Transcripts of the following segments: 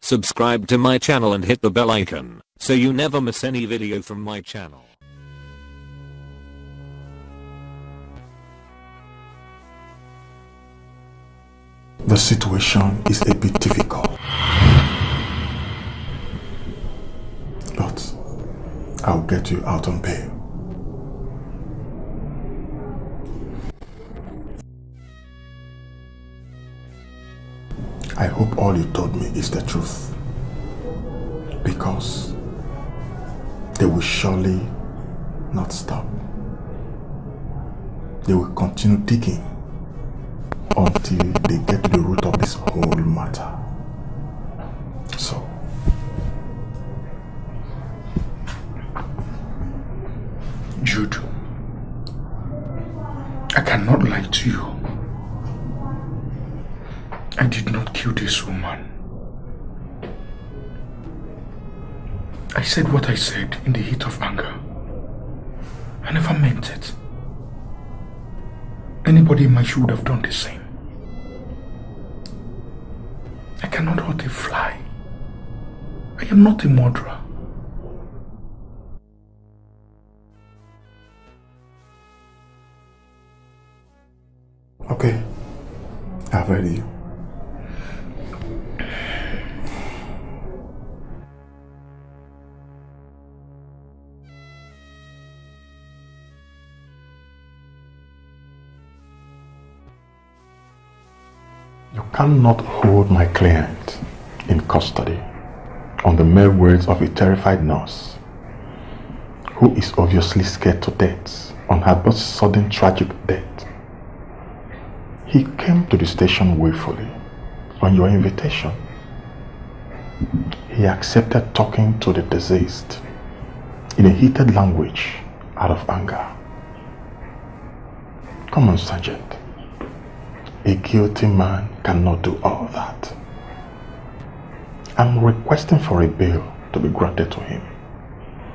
Subscribe to my channel and hit the bell icon so you never miss any video from my channel. The situation is a bit difficult, but I'll get you out on bail. I hope all you told me is the truth, because they will surely not stop. They will continue digging until they get to the root of this whole matter. So, Jude, I cannot lie to you. I did not kill this woman. I said what I said in the heat of anger. I never meant it. Anybody in my shoe would have done the same. I cannot hurt a fly. I am not a murderer. okay, I've heard you. You cannot hold my client in custody on the mere words of a terrified nurse who is obviously scared to death on her but sudden tragic death. He came to the station willfully on your invitation. He accepted talking to the deceased in a heated language out of anger. Come on, Sergeant. A guilty man cannot do all that. I'm requesting for a bail to be granted to him.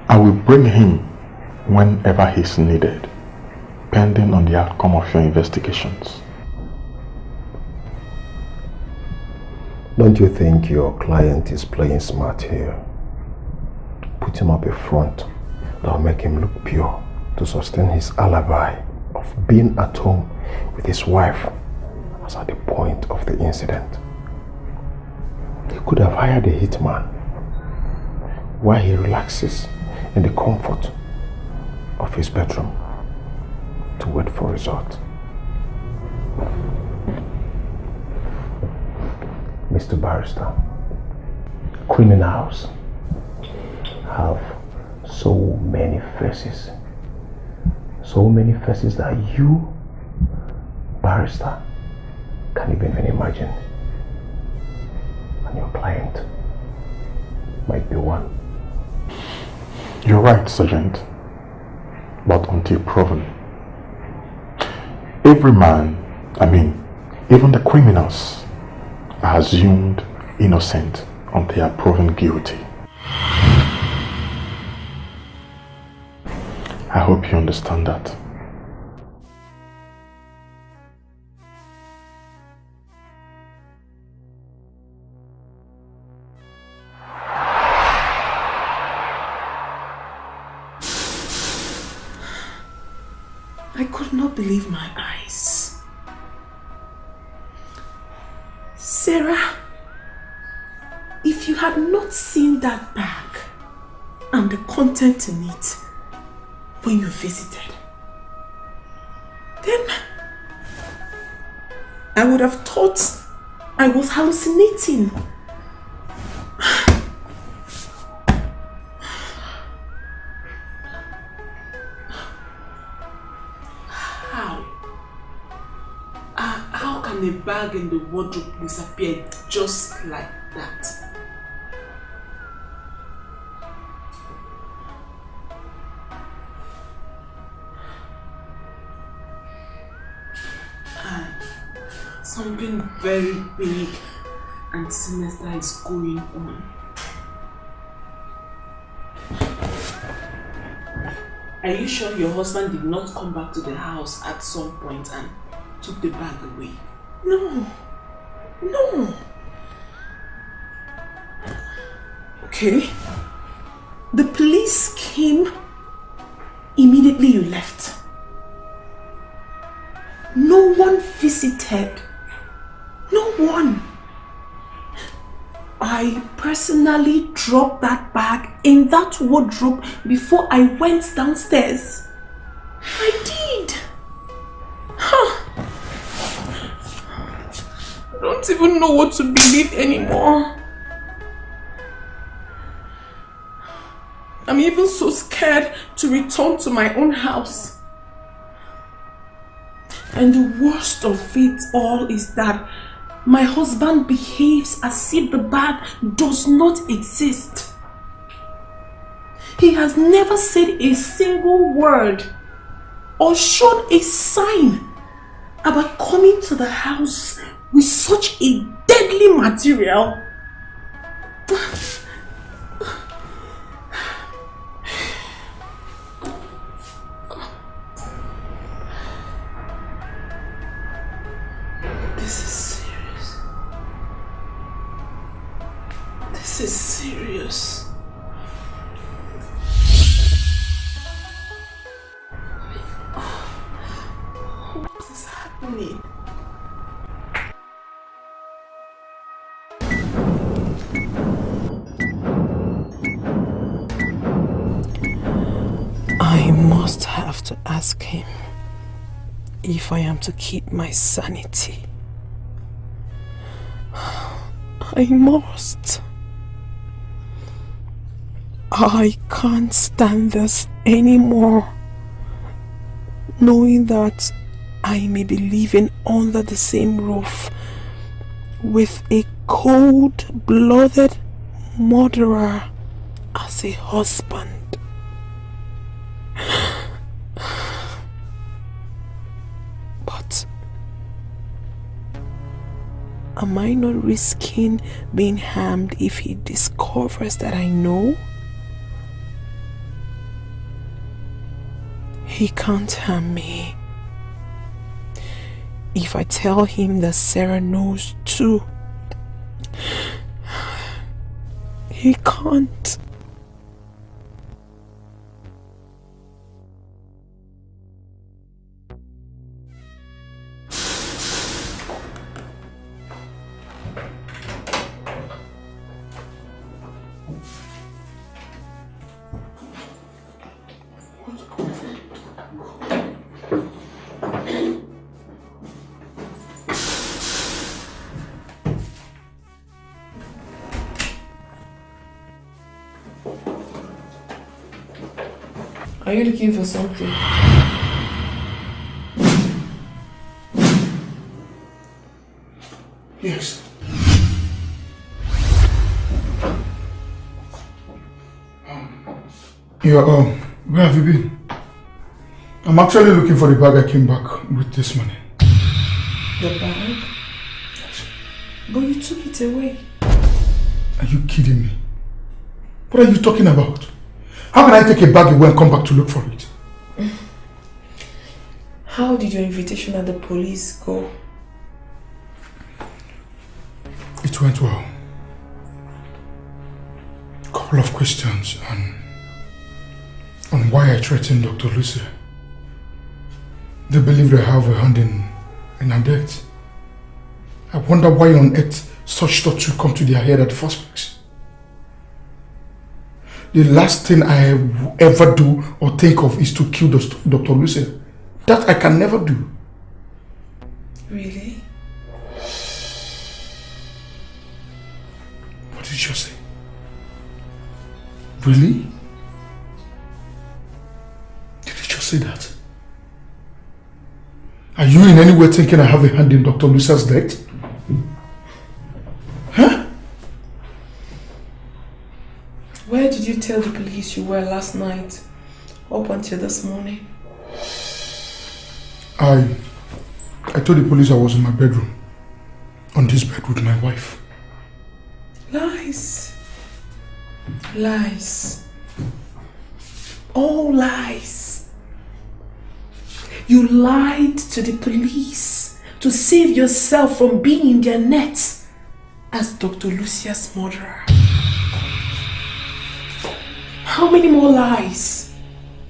I will bring him whenever he's needed, pending on the outcome of your investigations. Don't you think your client is playing smart here? Put him up a front that will make him look pure to sustain his alibi of being at home with his wife as at the point of the incident. He could have hired a hitman while he relaxes in the comfort of his bedroom to wait for result. Mr. Barrister, criminals have so many faces that you, barrister, can't even imagine. And your client might be one. You're right, Sergeant. But until proven, every man, even the criminals, are assumed innocent until they are proven guilty. I hope you understand that. I could not believe my eyes. Sarah, if you had not seen that bag and the content in it when you visited, then I would have thought I was hallucinating. How can a bag in the wardrobe disappear just like that? Something very big and sinister is going on. Are you sure your husband did not come back to the house at some point and took the bag away? No. No. Okay. The police came immediately you left. No one visited. No one. I personally dropped that bag in that wardrobe before I went downstairs. I did. Huh. I don't even know what to believe anymore. I'm even so scared to return to my own house. And the worst of it all is that my husband behaves as if the bag does not exist. He has never said a single word or shown a sign about coming to the house with such a deadly material. This is serious. What is happening? I must have to ask him if I am to keep my sanity. I must. I can't stand this anymore, knowing that I may be living under the same roof with a cold-blooded murderer as a husband. But am I not risking being harmed if he discovers that I know? He can't harm me. If I tell him that Sarah knows too, he can't. Are you looking for something? Yes. Where have you been? I'm actually looking for the bag I came back with this morning. The bag? But you took it away. Are you kidding me? What are you talking about? How can I take a bag away and come back to look for it? How did your invitation at the police go? It went well. A couple of questions on why I threatened Dr. Lucy. They believe they have a hand in her death. I wonder why on earth such thoughts should come to their head at the first place. The last thing I ever do or think of is to kill Dr. Lucy. That I can never do. Really? What did you say? Really? Did you just say that? Are you in any way thinking I have a hand in Dr. Lucy's death? Huh? Where did you tell the police you were last night, up until this morning? I told the police I was in my bedroom, on this bed with my wife. Lies. Lies. All lies. You lied to the police to save yourself from being in their nets as Dr. Lucia's murderer. How many more lies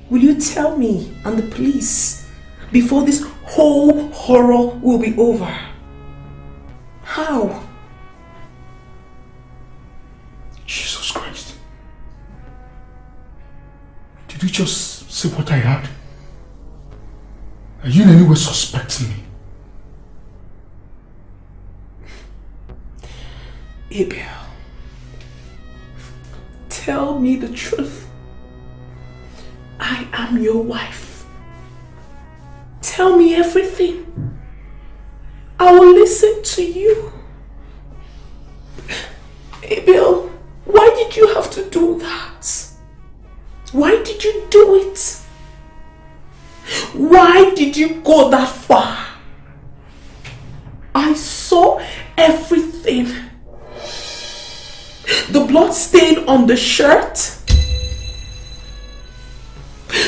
will you tell me and the police before this whole horror will be over? How? Jesus Christ. Did you just see what I heard? Are you in any way suspecting me? Abel, tell me the truth. I am your wife. Tell me everything. I will listen to you. Abel, why did you have to do that? Why did you do it? Why did you go that far? I saw everything. The blood stain on the shirt,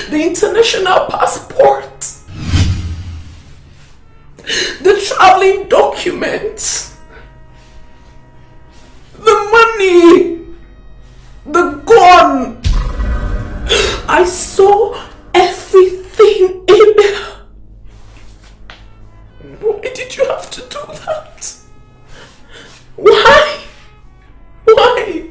the international passport, the traveling documents, the money, the gun. I saw everything, Abel. Why did you have to do that? Why? Why?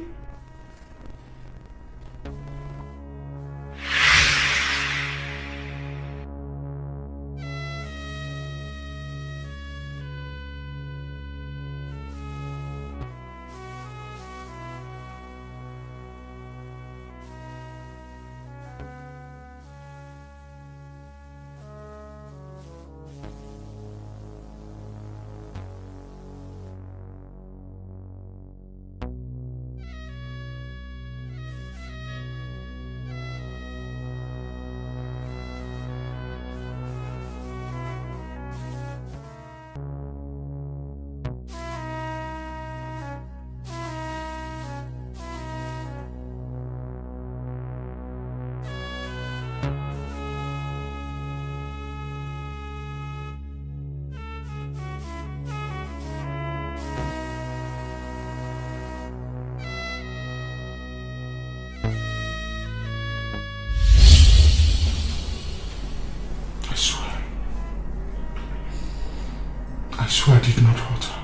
I swear I did not hurt her.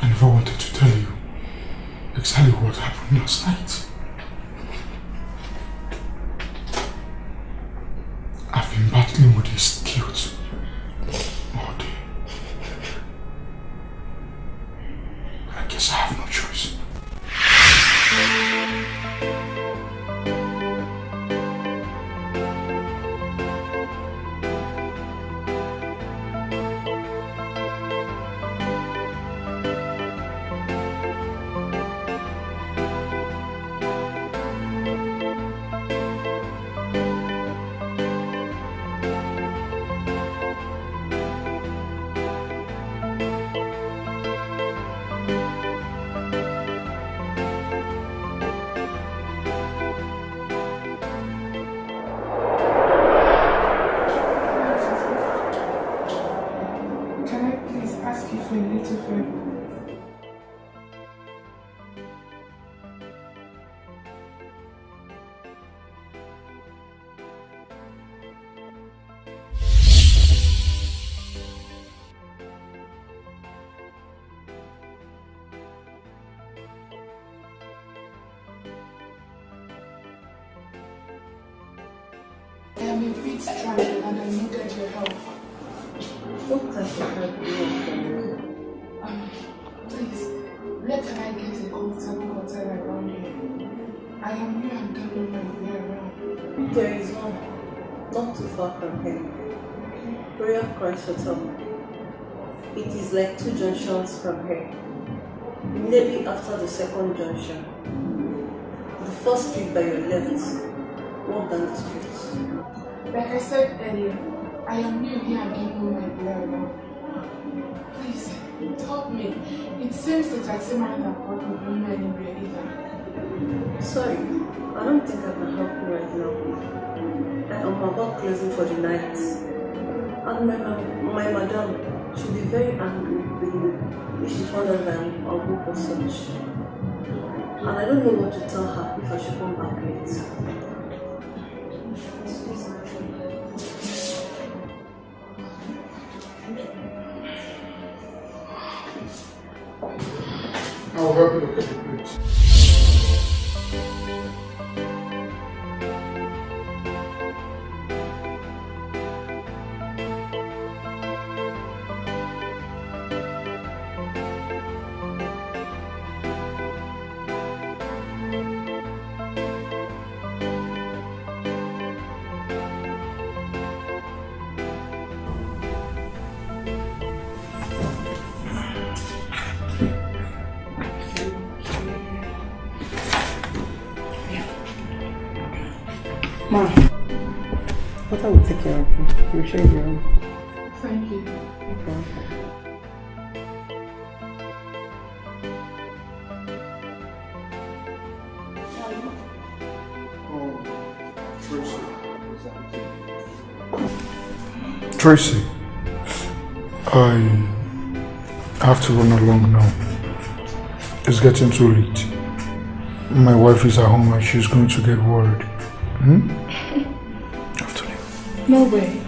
I never wanted to tell you exactly what happened last night. I've been battling with this guilt all day. I guess I have no choice. I'm a bit stranded and I needed your help. What type of help do you want? Please, where can I get a comfortable hotel around here? I am new and don't know my way around. There is one, not too far from here. Royal Christ Hotel. It is like 2 junctions from here. Immediately after the second junction. The first street by your left. Walk down the street. Like I said earlier, I am new here and don't know my way around. Please, help me. It seems the taxi man that brought me don't know anywhere either. Sorry, I don't think I can help you right now. I am about closing for the night. And my madam, She'll be very angry with you if she found out that I'll go for such. And I don't know what to tell her if I should come back late. I'll help you look at the plate. Ma, what I will take care of you. You'll share your own. Thank you. Okay. Tracy, I have to run along now. It's getting too late. My wife is at home and she's going to get worried. Have to leave. No way.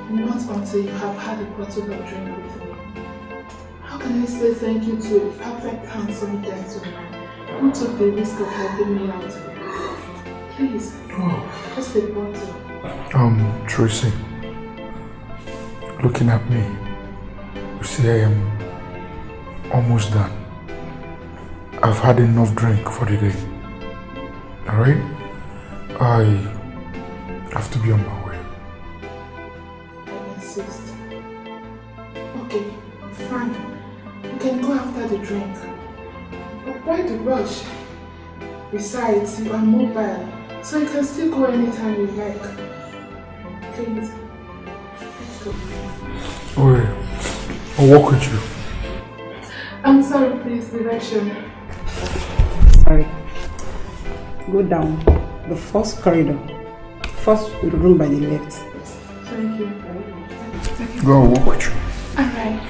Not until you have had a bottle of drink with me. How can I say thank you to a perfect, handsome gentleman who took the risk of helping me out? Please, just a bottle. Tracy, looking at me, you see I am almost done. I've had enough drink for the day. Alright? I have to be on my way. I insist. Okay, fine. You can go after the drink. But why the rush? Besides, you are mobile, so you can still go anytime you like. Please, let's go. Alright, I'll walk with you. I'm sorry, please, direction. Sorry. Go down the first corridor. First room by the left. Thank you. Go, I'll walk with you. Alright.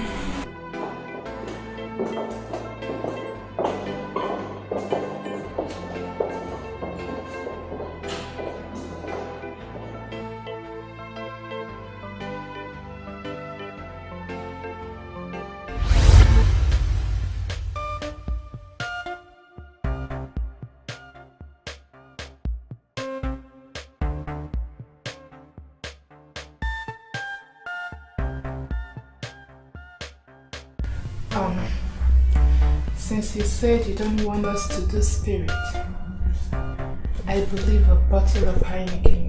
Since you said you don't want us to do spirit, I believe a bottle of Heineken.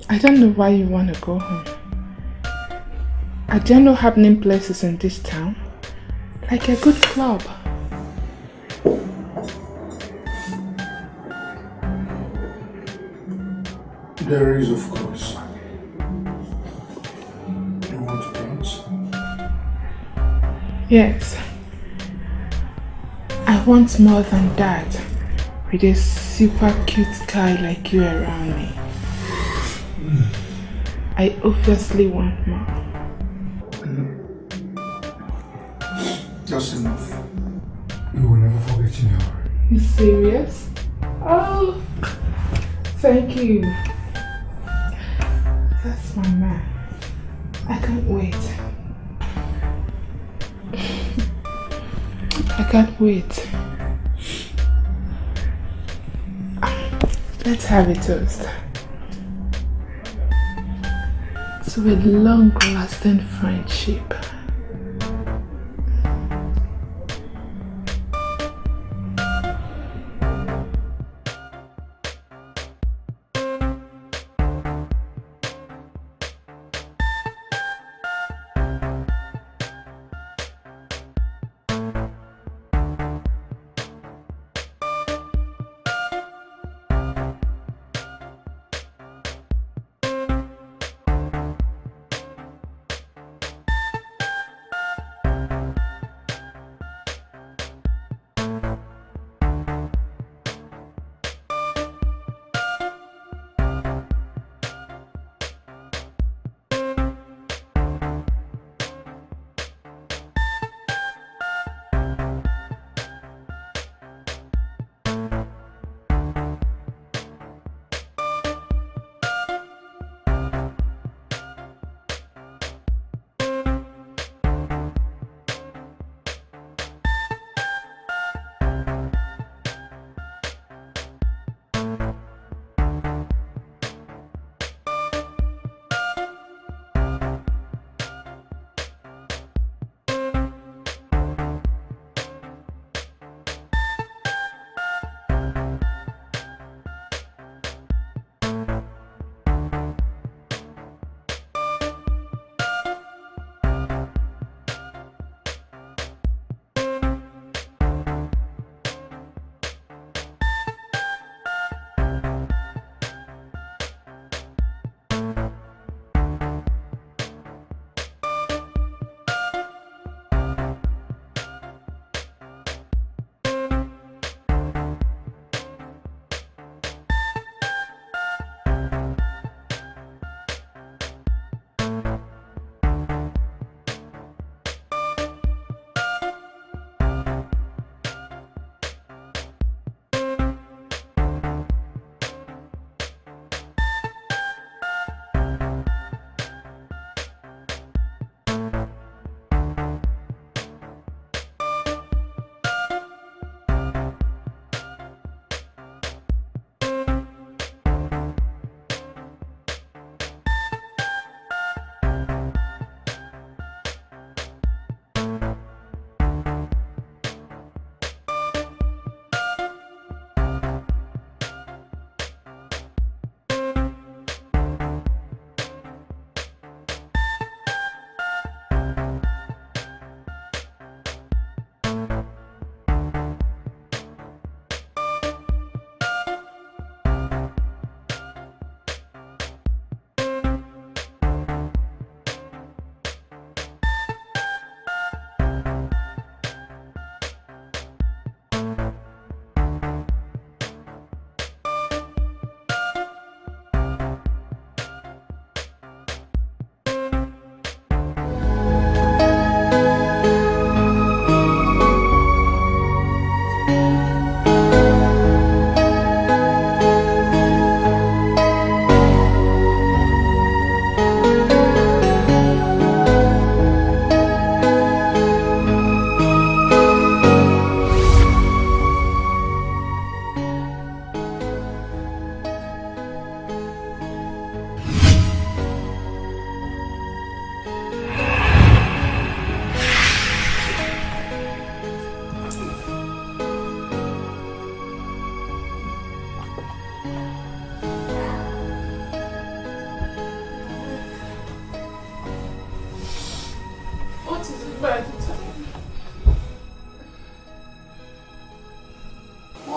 I don't know why you want to go home. Are there no happening places in this town? Like a good club. There is, of course. You want to dance? Yes. I want more than that. With a super cute guy like you around me. I obviously want more. That's enough. You will never forget in your heart. You serious? Oh, thank you. That's my man. I can't wait. I can't wait. Let's have a toast. To a long-lasting friendship.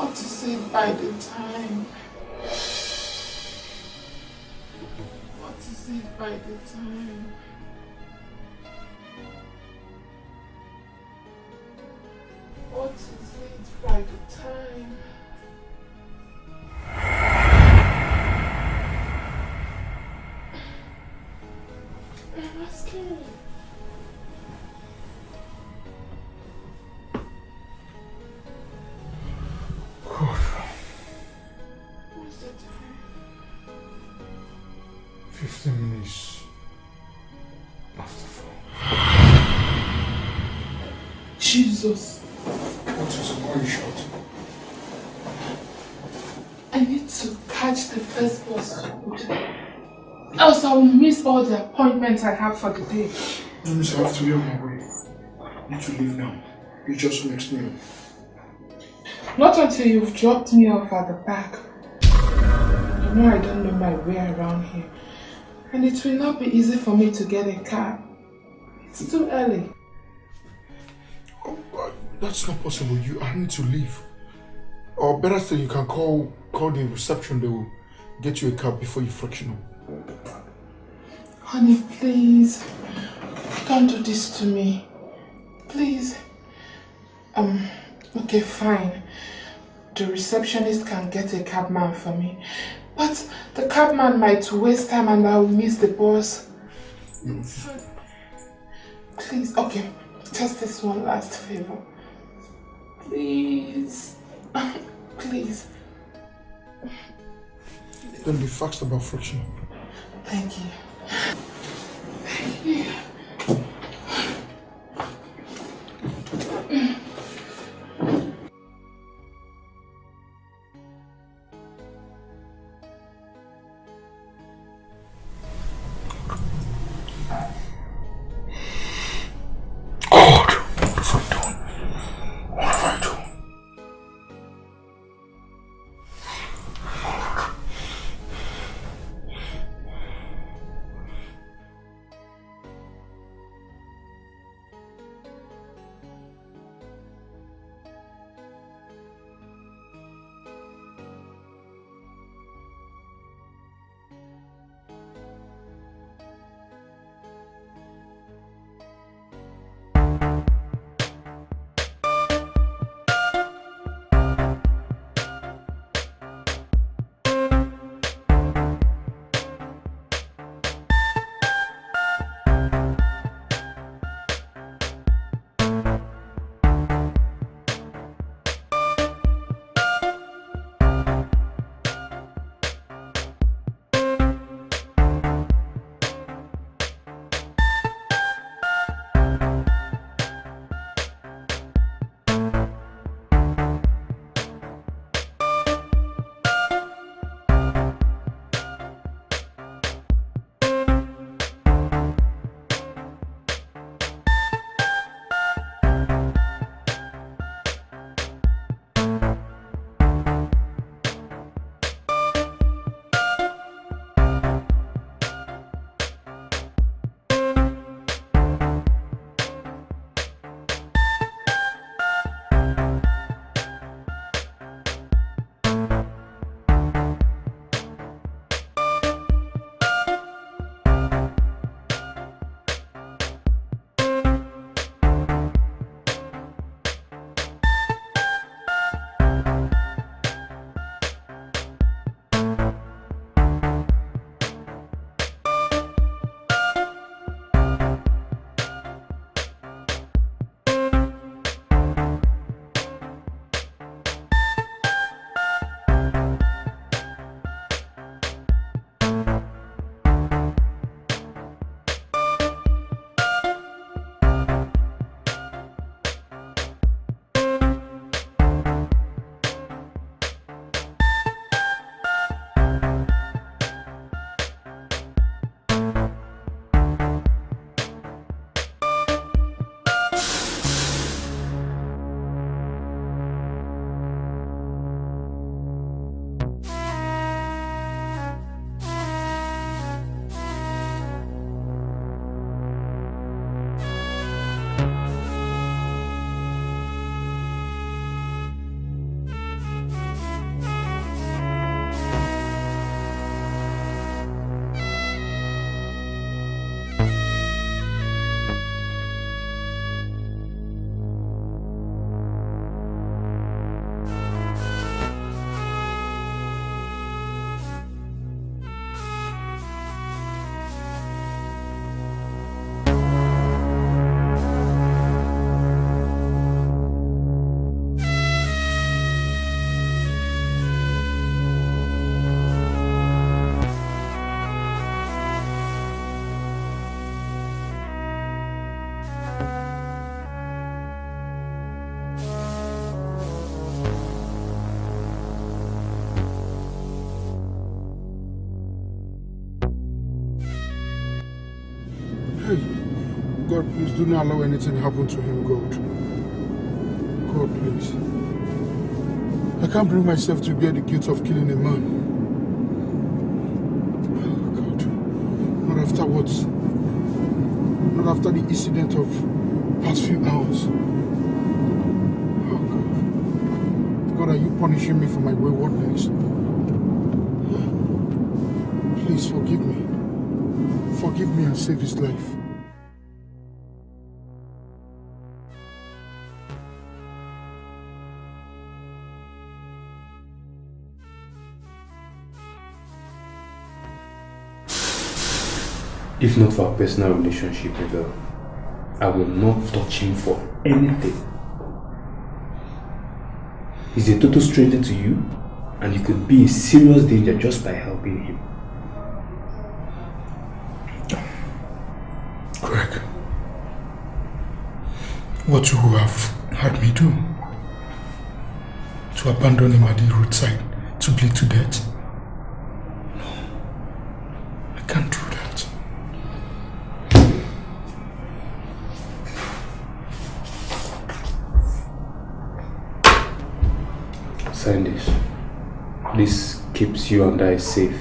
What is it by the time? What is it by the time? What is it by the time? I'm asking you. God. What's the time? 15 minutes after 4. Jesus. What is it? Why are you shouting? I need to catch the first bus today. Else I will miss all the appointments I have for the day. That means I have to be on my way. I need to leave now. You just mixed me up. Not until you've dropped me off at the back. You know I don't know my way around here. And it will not be easy for me to get a cab. It's too early. Oh, that's not possible. I need to leave. Or better still, you can call the reception. They will get you a cab before you friction up. Honey, please. Don't do this to me. Please. Okay, fine. The receptionist can get a cabman for me. But the cabman might waste time and I'll miss the bus. Please, okay. Just this one last favor. Please. Please. Then be fast about friction. Thank you. Thank you. God, what have I done? What have I done? God, please do not allow anything to happen to him, God. God, please. I can't bring myself to bear the guilt of killing a man. Oh, God. Not after what? Not after the incident of past few hours. Oh, God. God, are you punishing me for my waywardness? Please forgive me. Forgive me and save his life. If not for our personal relationship, Rebel, I will not touch him for anything. He's a total stranger to you, and you could be in serious danger just by helping him. Greg, what you have had me do? To abandon him at the roadside to bleed to death? No, I can't do that. Sign this. This keeps you and I safe.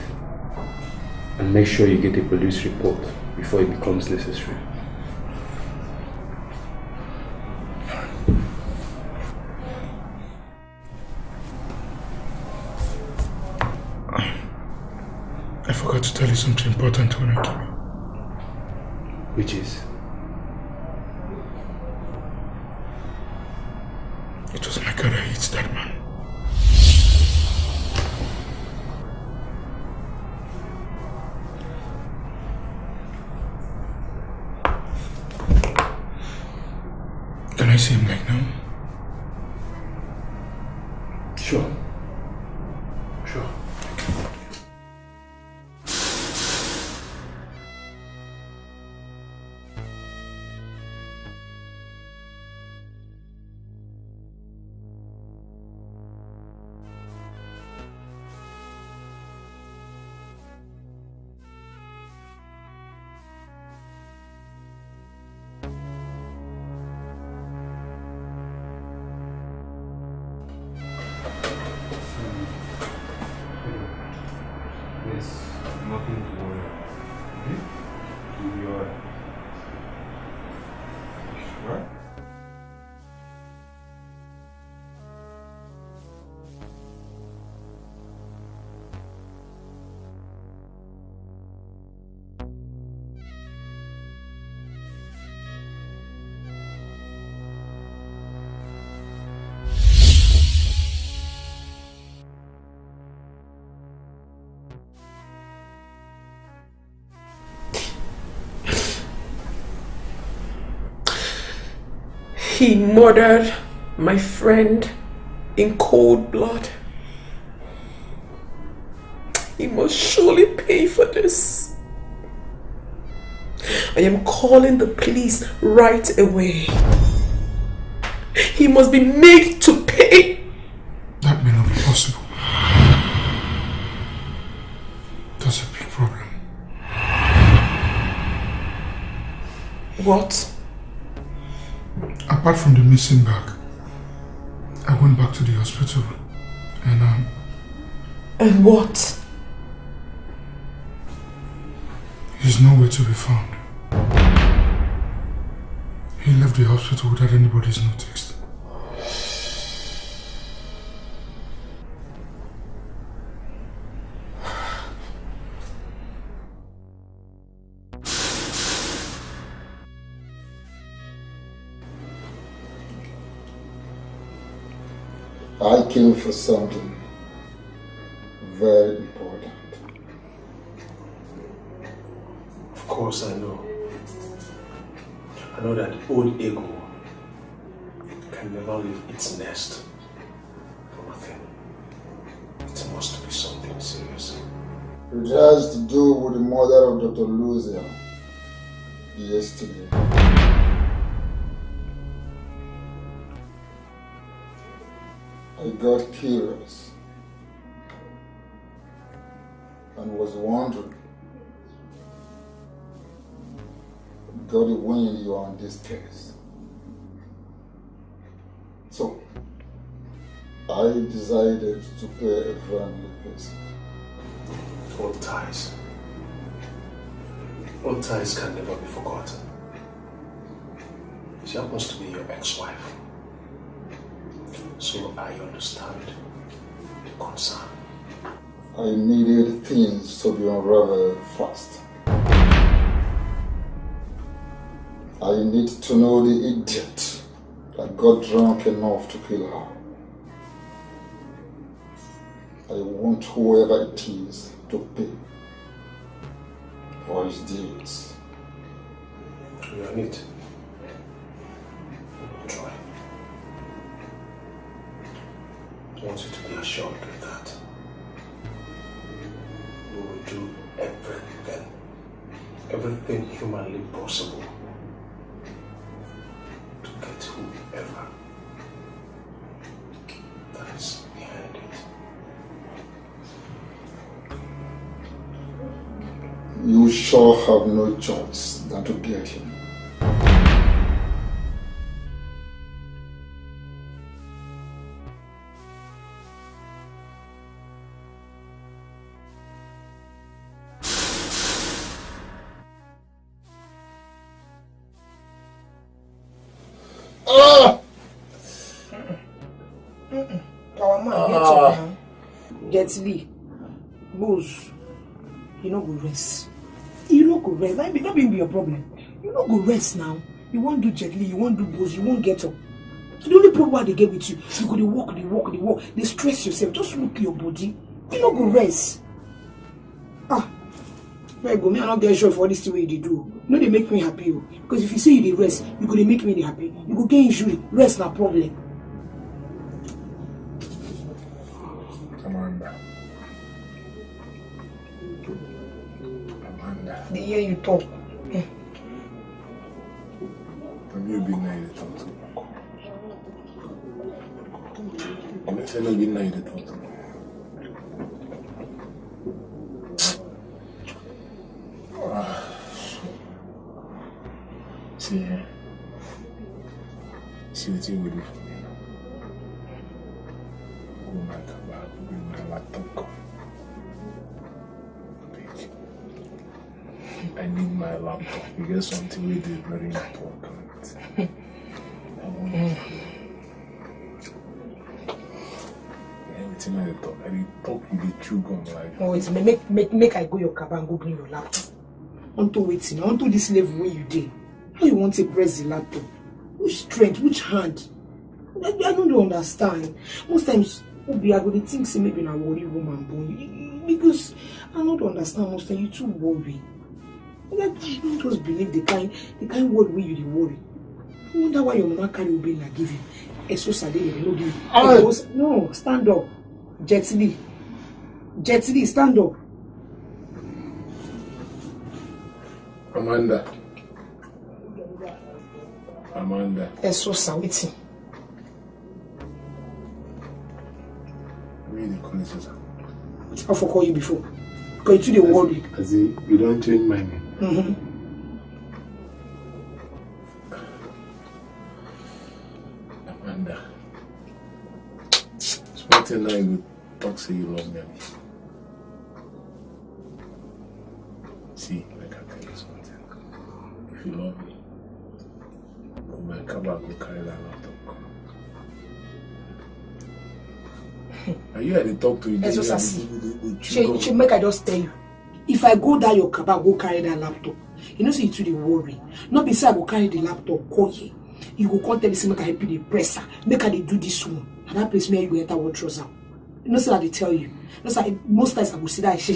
And make sure you get a police report before it becomes necessary. I forgot to tell you something important when I came in. Which is? It was my God that hit that man. Can I see him like now? Sure. Sure. He murdered my friend in cold blood. He must surely pay for this. I am calling the police right away. He must be made to pay. That may not be possible. That's a big problem. What? Apart from the missing bag, I went back to the hospital and And what? he's nowhere to be found. He left the hospital without anybody's notice. I came for something very important. Of course I know. I know that old ego can never leave its nest for nothing. It must be something serious. It has to do with the murder of Dr. Lucia yesterday. I got curious and was wondering, got a win you on this case. So, I decided to pay a friendly visit. Old ties. Old ties can never be forgotten. She happens to be your ex-wife. So I understand the concern. I needed things to be unraveled fast. I need to know the idiot that got drunk enough to kill her. I want whoever it is to pay for his deeds. We are on it. We'll try. I want you to be assured of that. We will do everything humanly possible to get whoever that is behind it. You sure have no choice than to get him. Our man gets up now. Gets Lee. Booze. You no go rest. You no go rest. That be your problem. You no go rest now. You won't do gently, you won't do booze, you won't get up. The only problem they get with you, you go to walk. They stress yourself. Just look at your body. You no go rest. Where go? Me, I not get sure for this the way you do. No, they make me happy. Because if you say you dey rest, you go to make me happy. You go get injury. Rest na problem. Amanda. They hear you talk. Have you been nice to talk to? I'm not saying I've been nice to talk to. See what you will do for me now. Go back, bring my laptop, come. I need my laptop. You get something we did very important. Everything I talk with the chew gum like. Oh, it's make I go your cab and go bring your laptop. Unto waiting, unto this level where you did. How you want to press the laptop? Which strength, which hand? I don't understand. Most times, I go to think say maybe na worry woman born because I don't understand. Most times you too worry. I don't just believe the kind word where you dey worry. I wonder why your mama carry Obi and give you. Eso sade you no give. No, stand up, Jet Li, stand up. Amanda. Eso sawiti. Really call it Susan. I for call you before. Because you too dey worry. As in, you don't change my name. Amanda. Small thing now you talk say you love me. See, I can tell you something. If you love me, when I come back, go carry that laptop. Are you had to talk to you? She make I just tell you. If I go down your car, go carry that laptop. You know, so you too dey worry. Not be say I go carry the laptop, call here. You go call tell me say make I help you the presser. Make I dey do this one. And that place where you go enter one trouser. You know, so that they tell you. No, so most times I go see that she.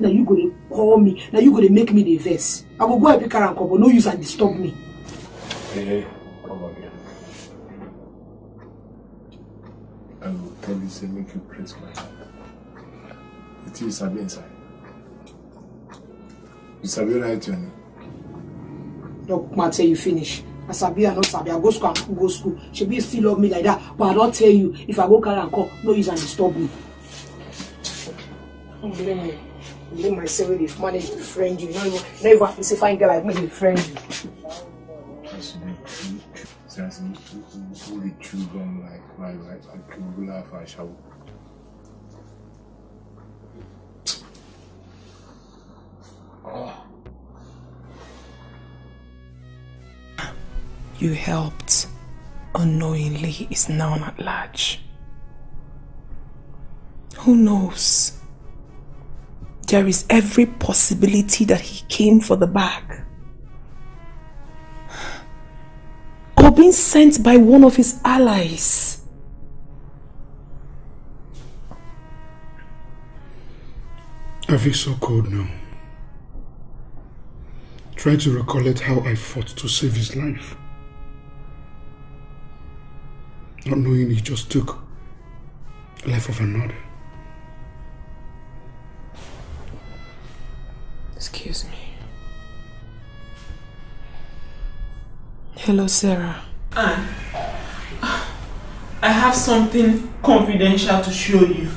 Now you go to call me. Now you go to make me the verse. I go help you carry and come, but no use and disturb me. Hey, come on here. I will tell you, say, make you press my hand. It is Sabi inside. You Sabi right your name? Look, man, tell you finish. I Sabi, I not Sabi. I go school. She be still love me like that. But I don't tell you, if I go carry and come, no use and disturb me. blame myself when they've managed to friend you. You don't even have to say fine girl like me to friend you. That's really true, like regular fashion. You helped unknowingly is now at large. Who knows? There is every possibility that he came for the bag. Or being sent by one of his allies. I feel so cold now. Try to recollect how I fought to save his life. Not knowing he just took the life of another. Excuse me. Hello, Sarah. Anne, I have something confidential to show you.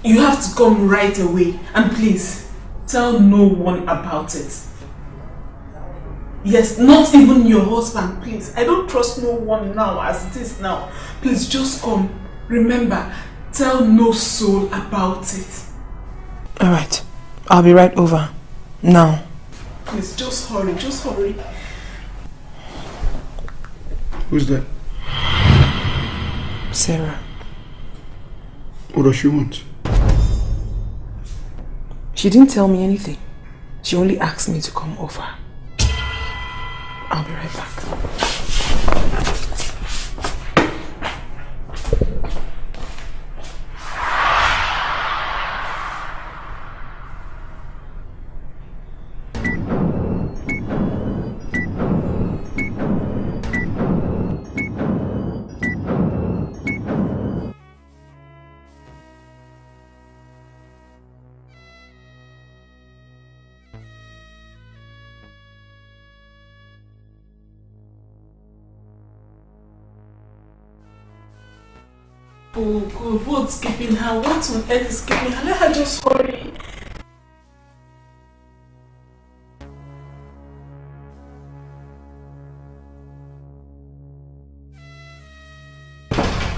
You have to come right away, and please, tell no one about it. Yes, not even your husband, please. I don't trust no one now as it is now. Please just come. Remember, tell no soul about it. Alright, I'll be right over. Now. Please, just hurry, just hurry. Who's that? Sarah. What does she want? She didn't tell me anything. She only asked me to come over. I'll be right back. Oh God, what's keeping her? What on earth is keeping her? Let her just hurry.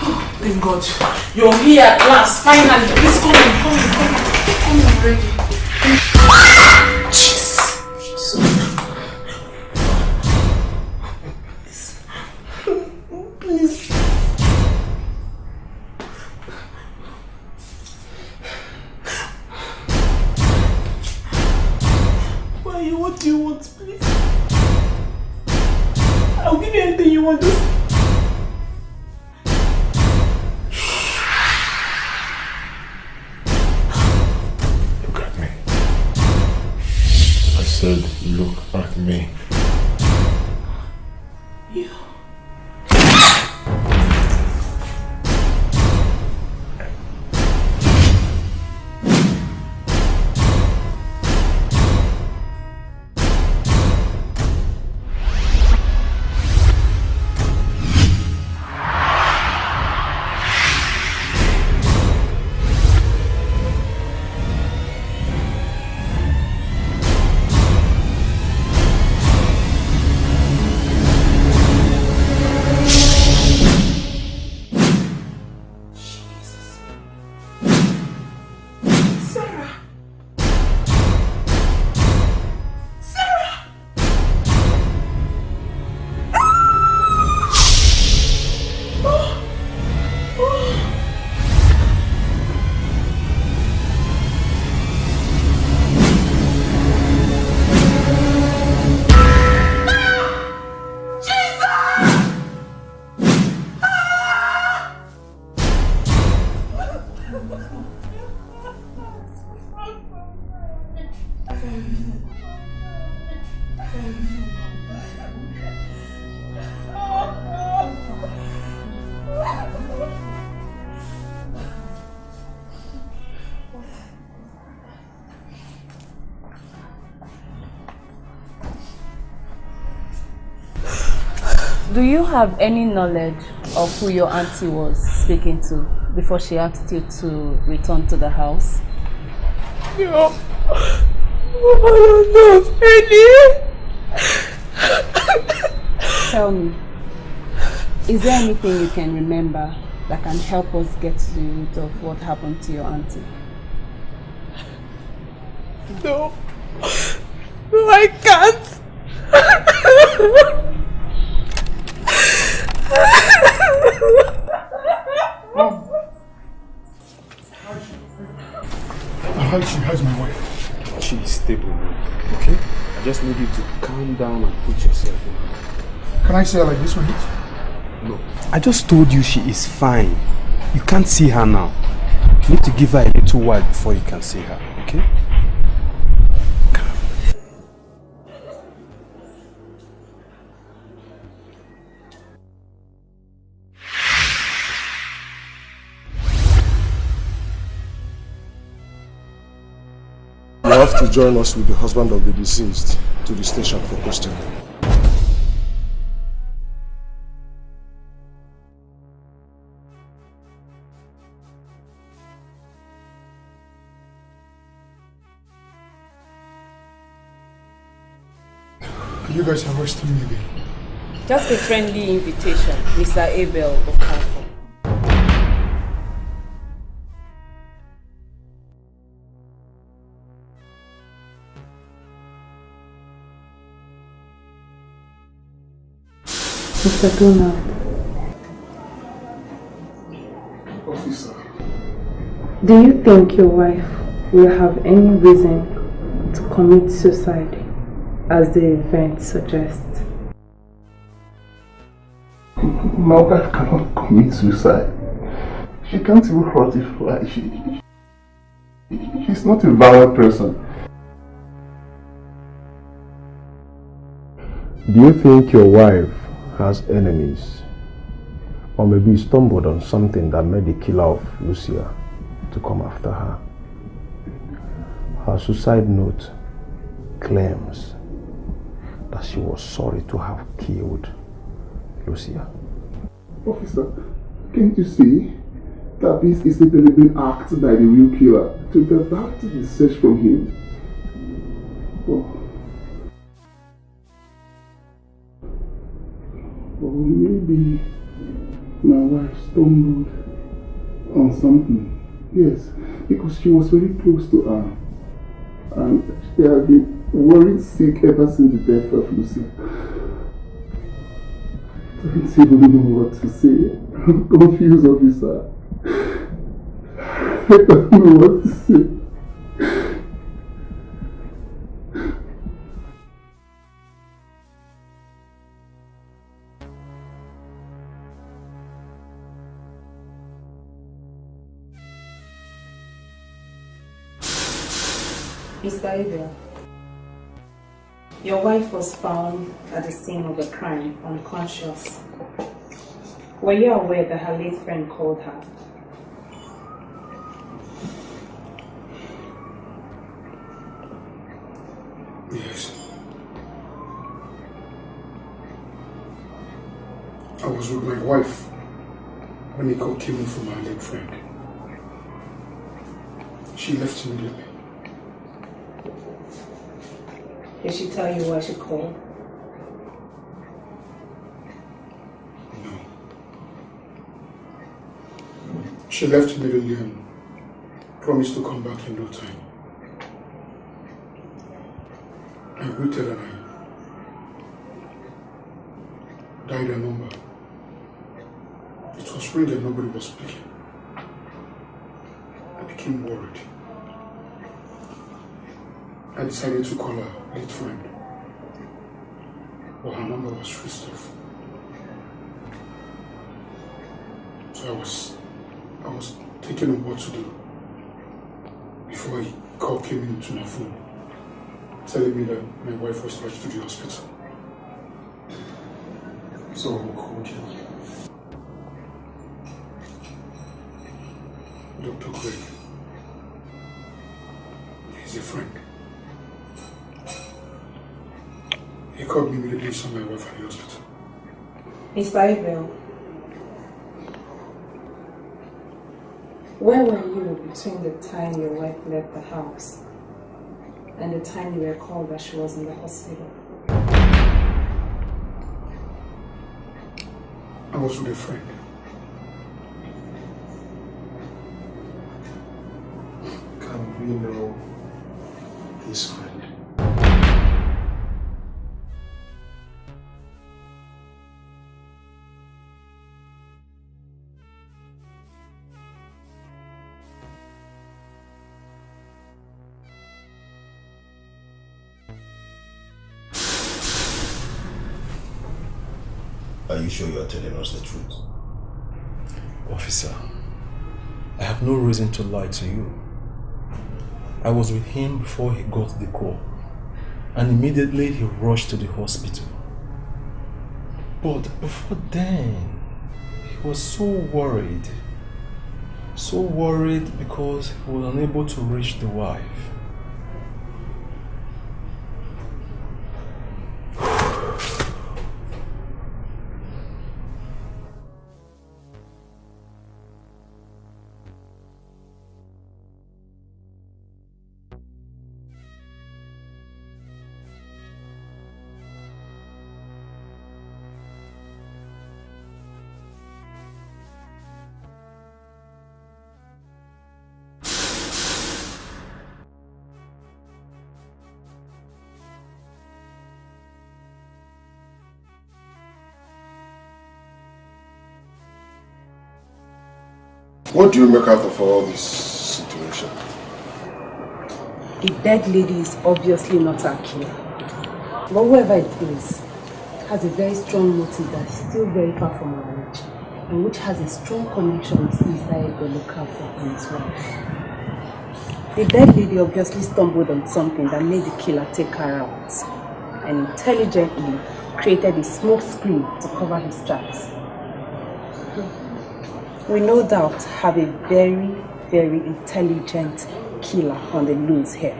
Oh, thank God. You're here at last, finally. Please come in already. Jeez. Please. What do you want, please? I'll give you anything you want. Look at me. I said, look at me. You. Do you have any knowledge of who your auntie was speaking to before she asked you to return to the house? No. No, Penny. Tell me, is there anything you can remember that can help us get to the root of what happened to your auntie? No. No, I can't. How's my wife? She is stable, okay? I just need you to calm down and put yourself in. Can I say her like this, right? No. I just told you she is fine. You can't see her now. You need to give her a little while before you can see her, okay? You have to join us with the husband of the deceased to the station for questioning. You guys are arresting me again. Just a friendly invitation, Mr. Abel Okafor. Mr. Donald. Officer. Do you think your wife will have any reason to commit suicide as the event suggests? My wife cannot commit suicide. She can't even hurt a fly. She's not a violent person. Do you think your wife has enemies, or maybe stumbled on something that made the killer of Lucia to come after her? Her suicide note claims that she was sorry to have killed Lucia. Officer, can't you see that this is a deliberate act by the real killer to divert the search from him? Or maybe my wife stumbled on something. Yes, because she was very close to her. And she had been worried sick ever since the death of Lucia. I don't even know what to say. I'm confused, officer. I don't know what to say. Mr. Abel, your wife was found at the scene of the crime, unconscious. Were you aware that her late friend called her? Yes. I was with my wife when the call came in from my late friend. She left immediately. Did she tell you why she called? No. She left immediately and promised to come back in no time. I waited and I dialed her number. It was ringing and nobody was speaking. I became worried. I decided to call her late friend, but her number was switched off. So I was thinking of what to do before a call came into my phone, telling me that my wife was rushed to the hospital. So I called you. Dr. Craig. He's a friend. He called me immediately and saw my wife at the hospital. Mr. Abel, Where were you between the time your wife left the house and the time you were called that she was in the hospital? I was with a friend. Can we know his friend? Are you sure you are telling us the truth? Officer, I have no reason to lie to you. I was with him before he got the call, and immediately he rushed to the hospital. But before then, he was so worried because he was unable to reach the wife. What do you make out of all this situation? The dead lady is obviously not our killer. But whoever it is, has a very strong motive that is still very far from our reach, and which has a strong connection with inside the local folk and his wife. The dead lady obviously stumbled on something that made the killer take her out, and intelligently created a smoke screen to cover his tracks. We no doubt have a very, very intelligent killer on the loose here,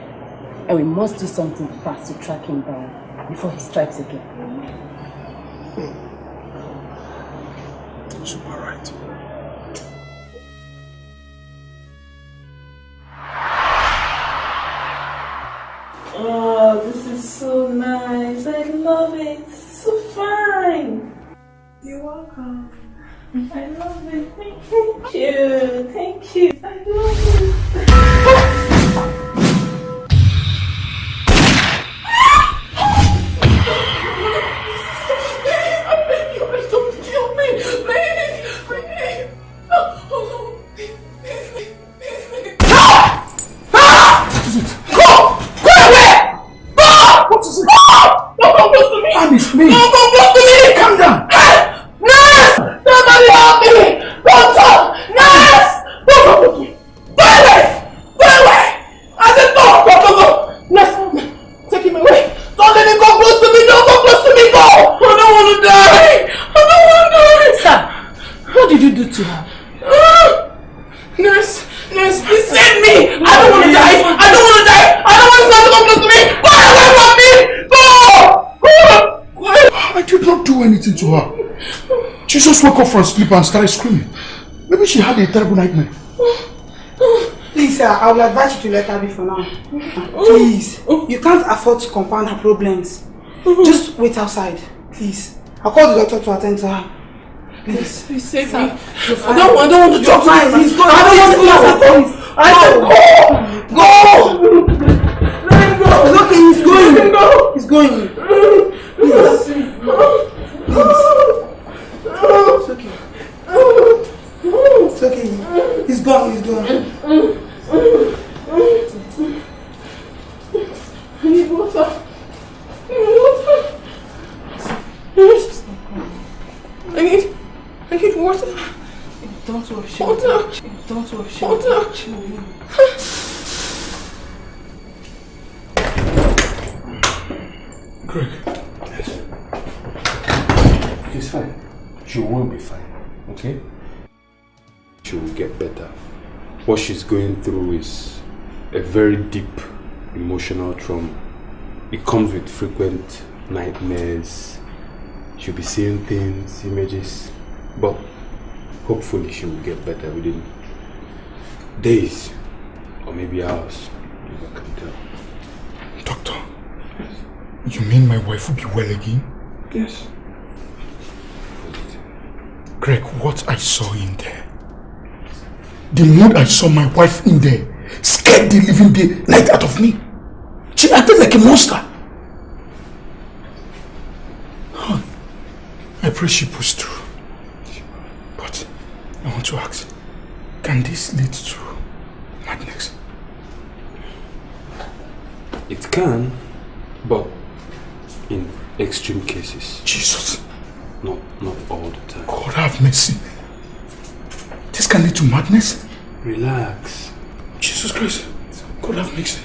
and we must do something fast to track him down before he strikes again. Super right. Oh, this is so nice. I love it. It's so fine. You're welcome. I love it. Thank you. Thank you. I love it. Don't kill me. Please. Please. Oh, please. Go! Go away! Go! What is it? Go! Don't come close to me! And it's me! Don't come close to me! Calm down! Nurse! Somebody help me! Don't talk! Nurse! Don't come close to me! Go away! Go away! I said go! Nurse! Take him away! Don't let him come close to me! Don't come close to me! Go! I don't want to die! I don't want to die! Sir, what did you do to her? Nurse! Nurse, please save me! I don't want to die! I don't want to die! I don't want someone to come close to me! Go away from me! Go! I did not do anything to her. She just woke up from sleep and started screaming. Maybe she had a terrible nightmare. Please, sir, I will advise you to let her be for now. Please, you can't afford to compound her problems. Just wait outside, please. I'll call the doctor to attend to her. Please, please save me. I don't want to talk to him. He's going. I don't want to talk to him. I said go! Go! Let him go! It's okay, he's going. Let him go! He's going. Please. It's okay. It's okay. He's gone. He's gone. I need water. I need water. Don't worry. Water. Don't worry. Water. Greg. Yes. She's fine. She will be fine. Okay? She will get better. What she's going through is a very deep emotional trauma. It comes with frequent nightmares. She'll be seeing things, images, but hopefully she will get better within Days. Or maybe hours. I can tell. Doctor, you mean my wife will be well again? Yes. Greg, what I saw in there, the mood I saw my wife in there, scared the living light out of me. She acted like a monster. Oh, I pray she pushed through. But I want to ask, can this lead to madness? It can, but in extreme cases. Jesus. Not all the time. God have mercy. This can lead to madness? Relax. Jesus Christ. God have mercy.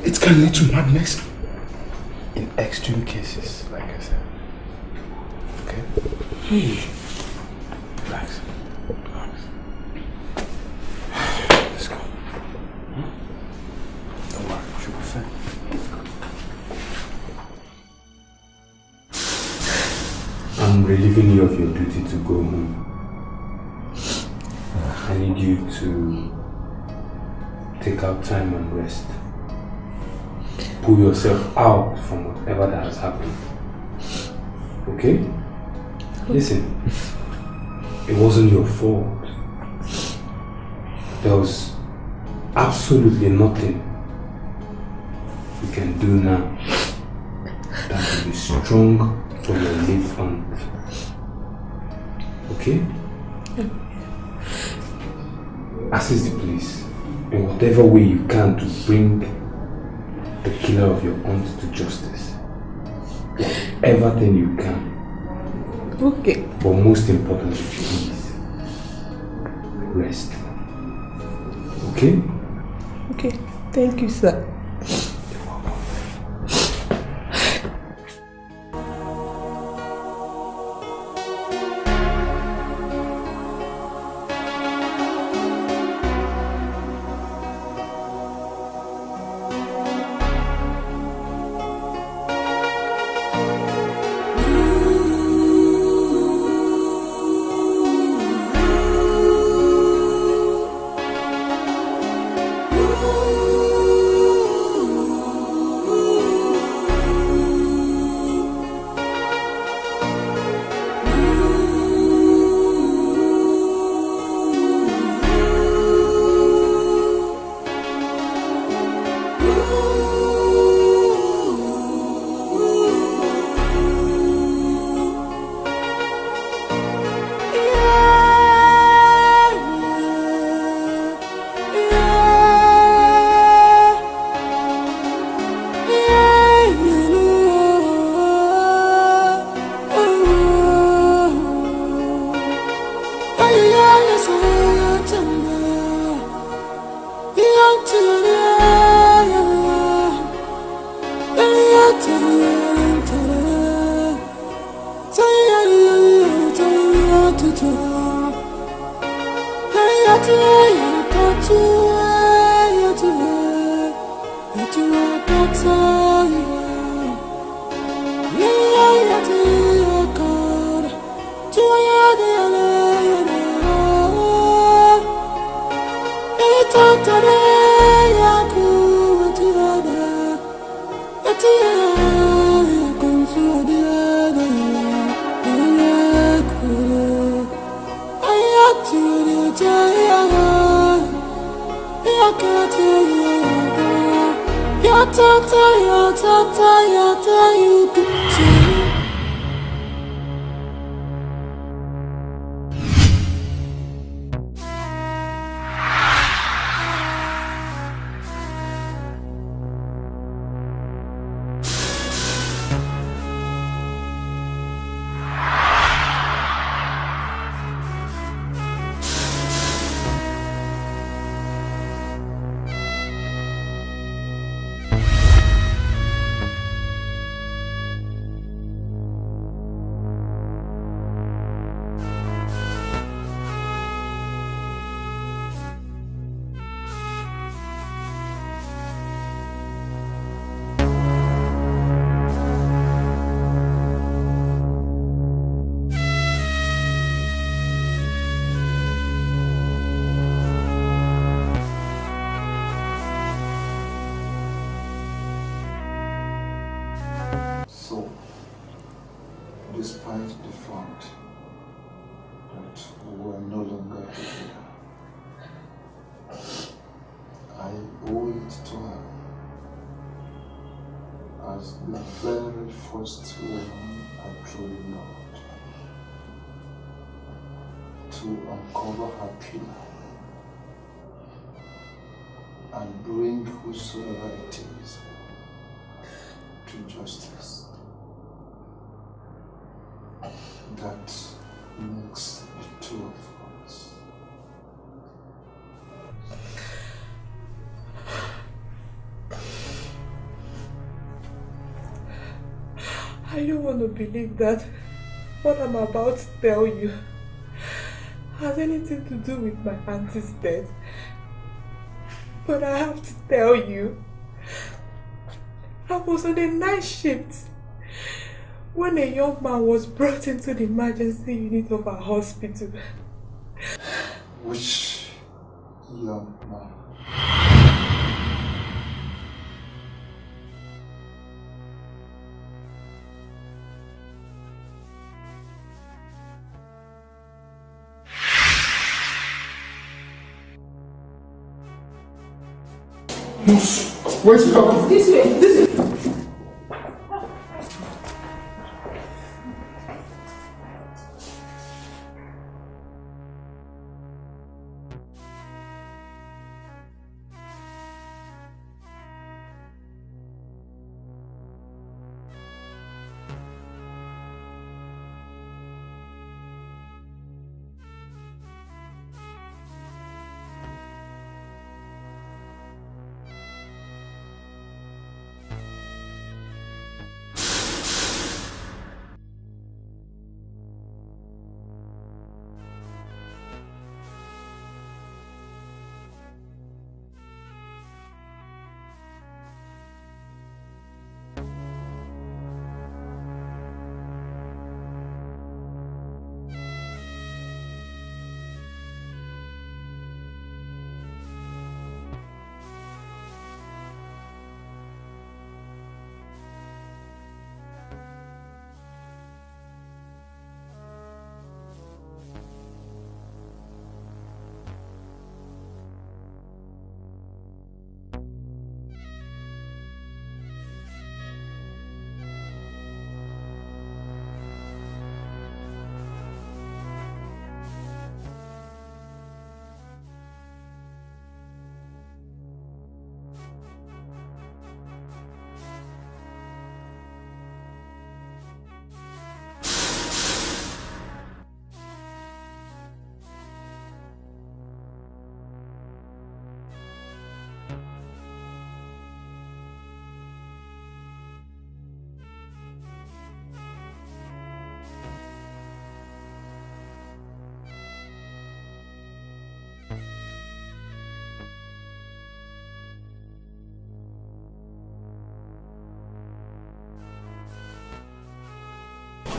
It can lead to madness? In extreme cases, like I said. Okay? Relax. Let's go. Don't worry, she'll be fine. I'm relieving you of your duty to go home. I need you to take out time and rest. Pull yourself out from whatever that has happened. Okay? Listen, it wasn't your fault. There was absolutely nothing you can do now that will be strong for your late aunt. Okay? Assist the police in whatever way you can to bring the killer of your aunt to justice. Whatever thing you can. Okay. But most importantly, please, rest. Okay? Okay. Thank you, sir. to uncover her pillar and bring whosoever it is to justice. That makes the two of us. I don't want to believe that what I'm about to tell you has anything to do with my auntie's death. But I have to tell you, I was on a night shift when a young man was brought into the emergency unit of our hospital. Which young man? Where's the doctor? This way, this way.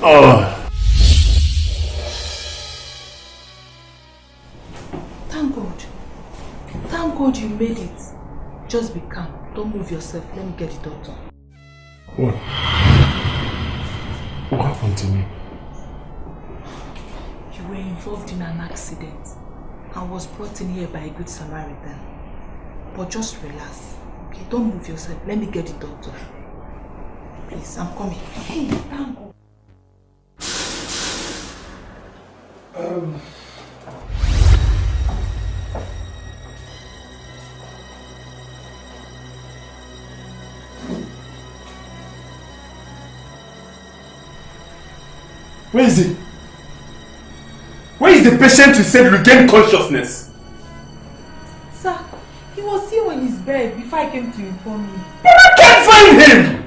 Oh. Thank God. Thank God you made it. Just be calm. Don't move yourself. Let me get the doctor. What? What happened to me? You were involved in an accident and was brought in here by a good Samaritan. But just relax. Okay, don't move yourself. Let me get the doctor. Please, I'm coming. Hey, thank God. Where is he? Where is the patient you said regained consciousness? Sir, he was here on his bed before I came to inform you. But I can't find him!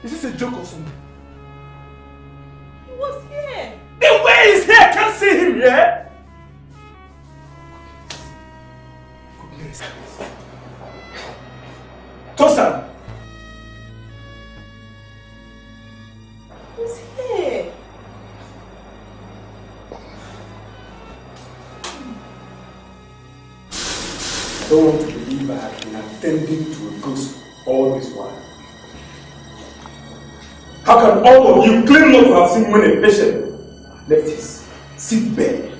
Is this a joke or something? He was here. Then where is he? I can't see him here! Tosan! He's here. I don't want to believe I have been attending to a ghost all this while. How can all of you claim not to have seen when a patient left his sick bed?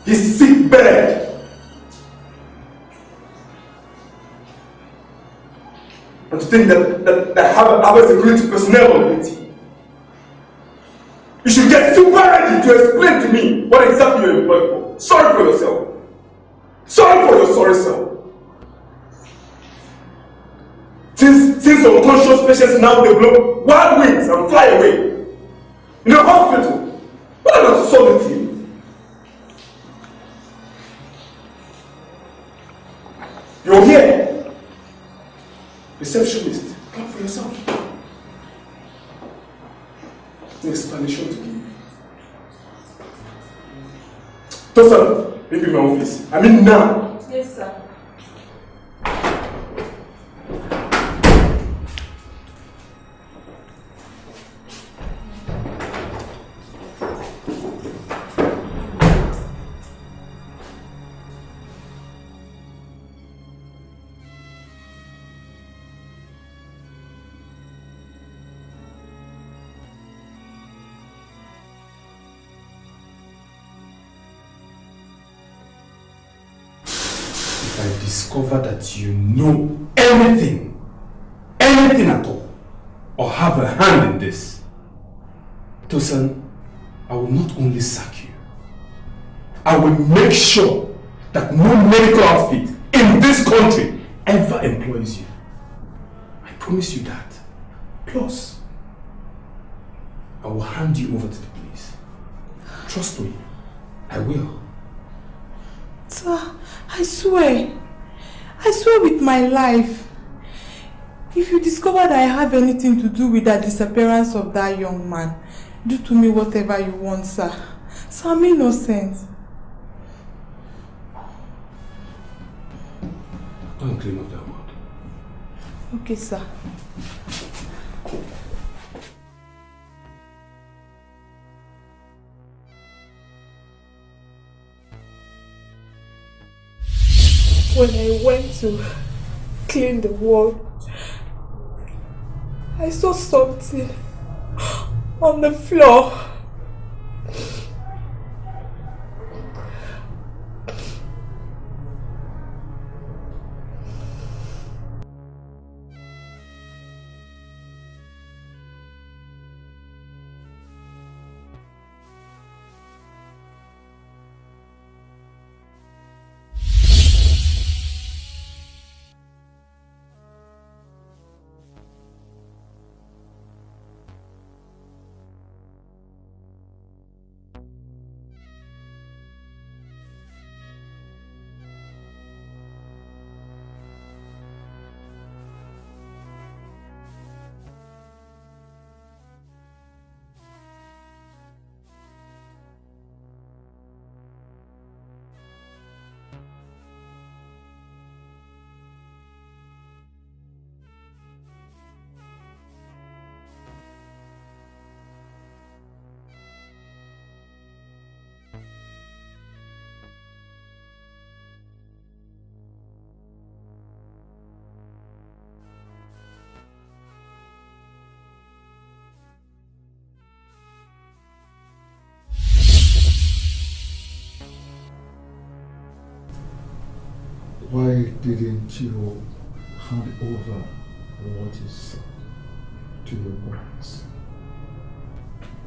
His sick bed! And to think that I have a security personnel on duty. You should get super ready to explain to me what exactly you're employed for. Sorry for yourself. Sorry for your sorry self. Since unconscious patients now develop wild wings and fly away in a hospital, what an absurdity. You're here. Receptionist, come for yourself. An explanation to give. Tosan, leave me my office. I mean now. Yes, sir. Discover that you know anything at all, or have a hand in this, Tosan, I will not only sack you, I will make sure that no medical outfit in this country ever employs you. I promise you that. Plus, I will hand you over to the police. Trust me, I will. Sir, I swear with my life, if you discover that I have anything to do with the disappearance of that young man, do to me whatever you want, sir. Sir, I'm innocent. Go and clean up that word. Okay, sir. When I went to clean the ward, I saw something on the floor. Why didn't you hand over what is to your boss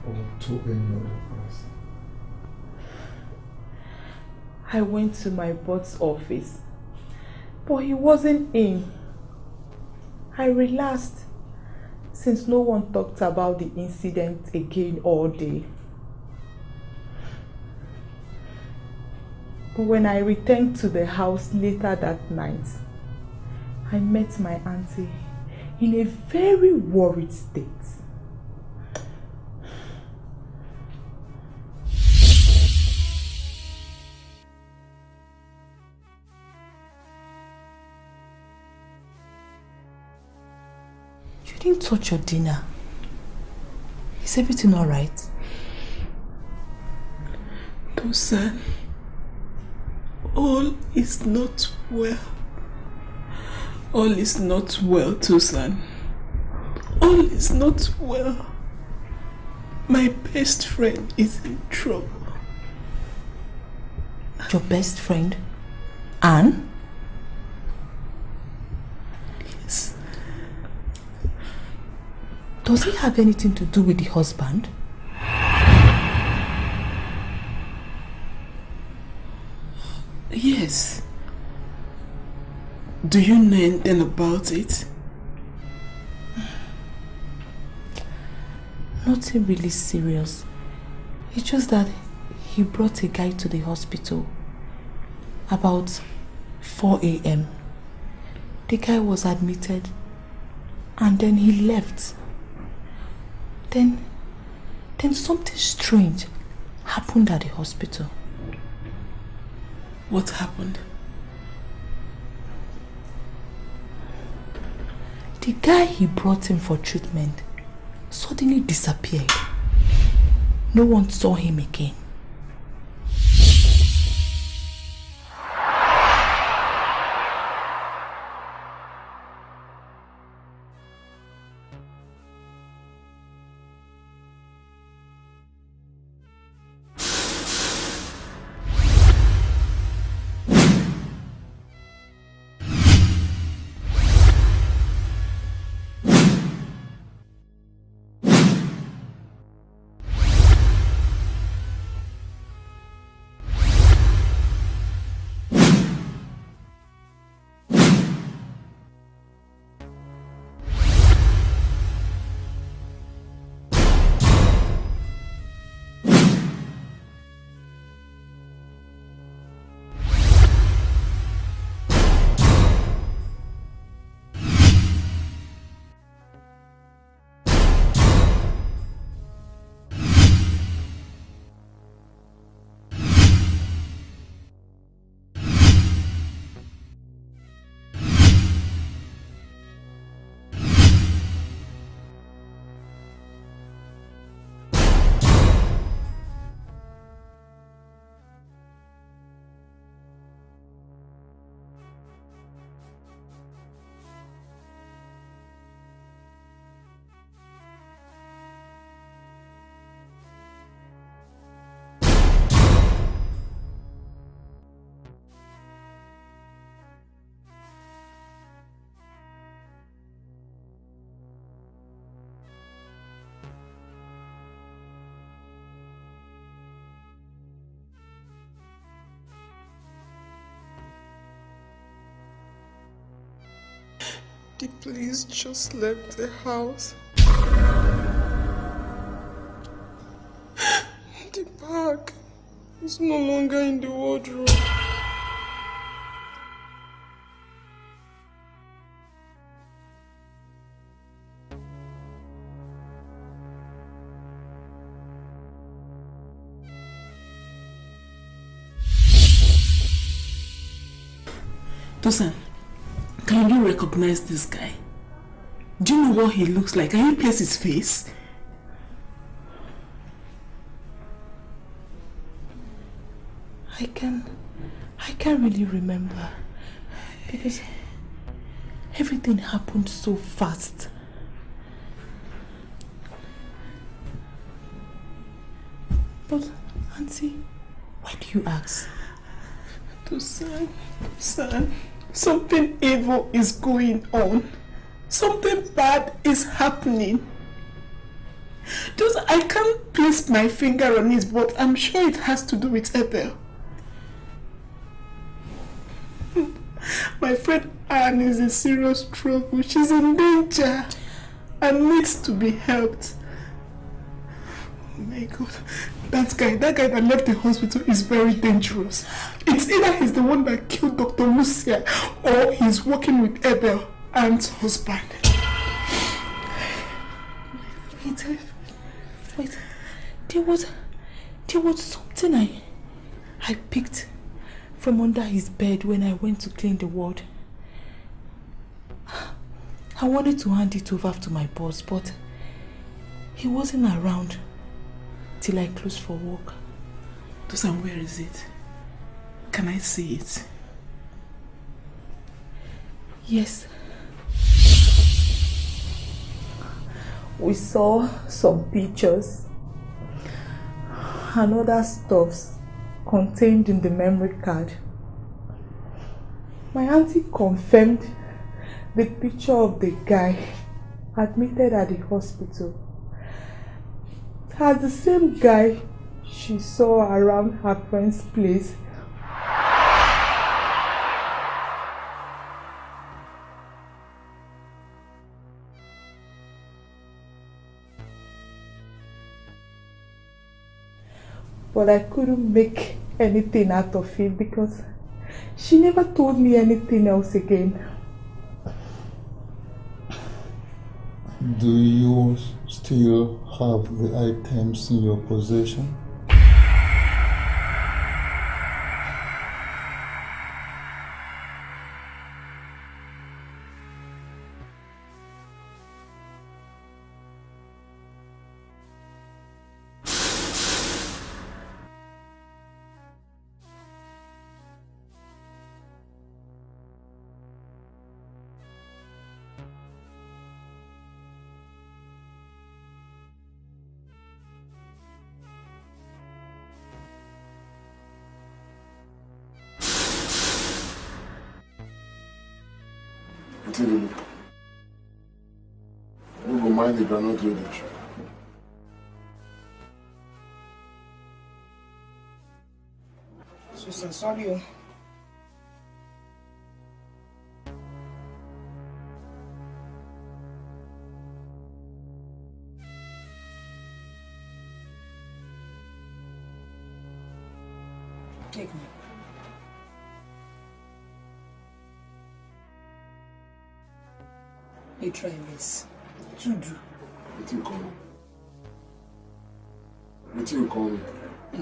or to any other person? I went to my boss's office, but he wasn't in. I relaxed since no one talked about the incident again all day. But when I returned to the house later that night, I met my auntie in a very worried state. You didn't touch your dinner. Is everything all right? Tosan, all is not well. All is not well, Tosan. All is not well. My best friend is in trouble. Your best friend? Anne? Yes. Does he have anything to do with the husband? Yes. Do you know anything about it? Nothing really serious. It's just that he brought a guy to the hospital about 4 a.m. The guy was admitted and then he left. Then something strange happened at the hospital. What happened? The guy he brought in for treatment suddenly disappeared. No one saw him again. The police just left the house. The bag is no longer in the wardrobe. Tosan, can you recognize this guy? Do you know what he looks like? Can you place his face? I can't really remember because everything happened so fast. But Auntie, why do you ask? Tosan, something evil is going on. Something bad is happening. I can't place my finger on it, but I'm sure it has to do with Abel. My friend Anne is in serious trouble. She's in danger and needs to be helped. Oh my God. That guy that left the hospital is very dangerous. It's either he's the one that killed Dr. Lucia or he's working with Abel, Anne's husband. Wait. There was something I picked from under his bed when I went to clean the ward. I wanted to hand it over to my boss, but he wasn't around till I closed for work. Tosan, where is it? Can I see it? Yes. We saw some pictures and other stuffs contained in the memory card. My auntie confirmed the picture of the guy admitted at the hospital as the same guy she saw around her friend's place. But I couldn't make anything out of it because she never told me anything else again. Do you still have the items in your possession? Etiko, you don't mind if I not do this. Susan, sorry. Take me. You try this. To do. What do you call me? What do you call me? I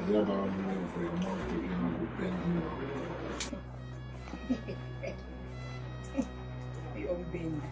hear about me for your mouth again. I will bend you. You'll bend.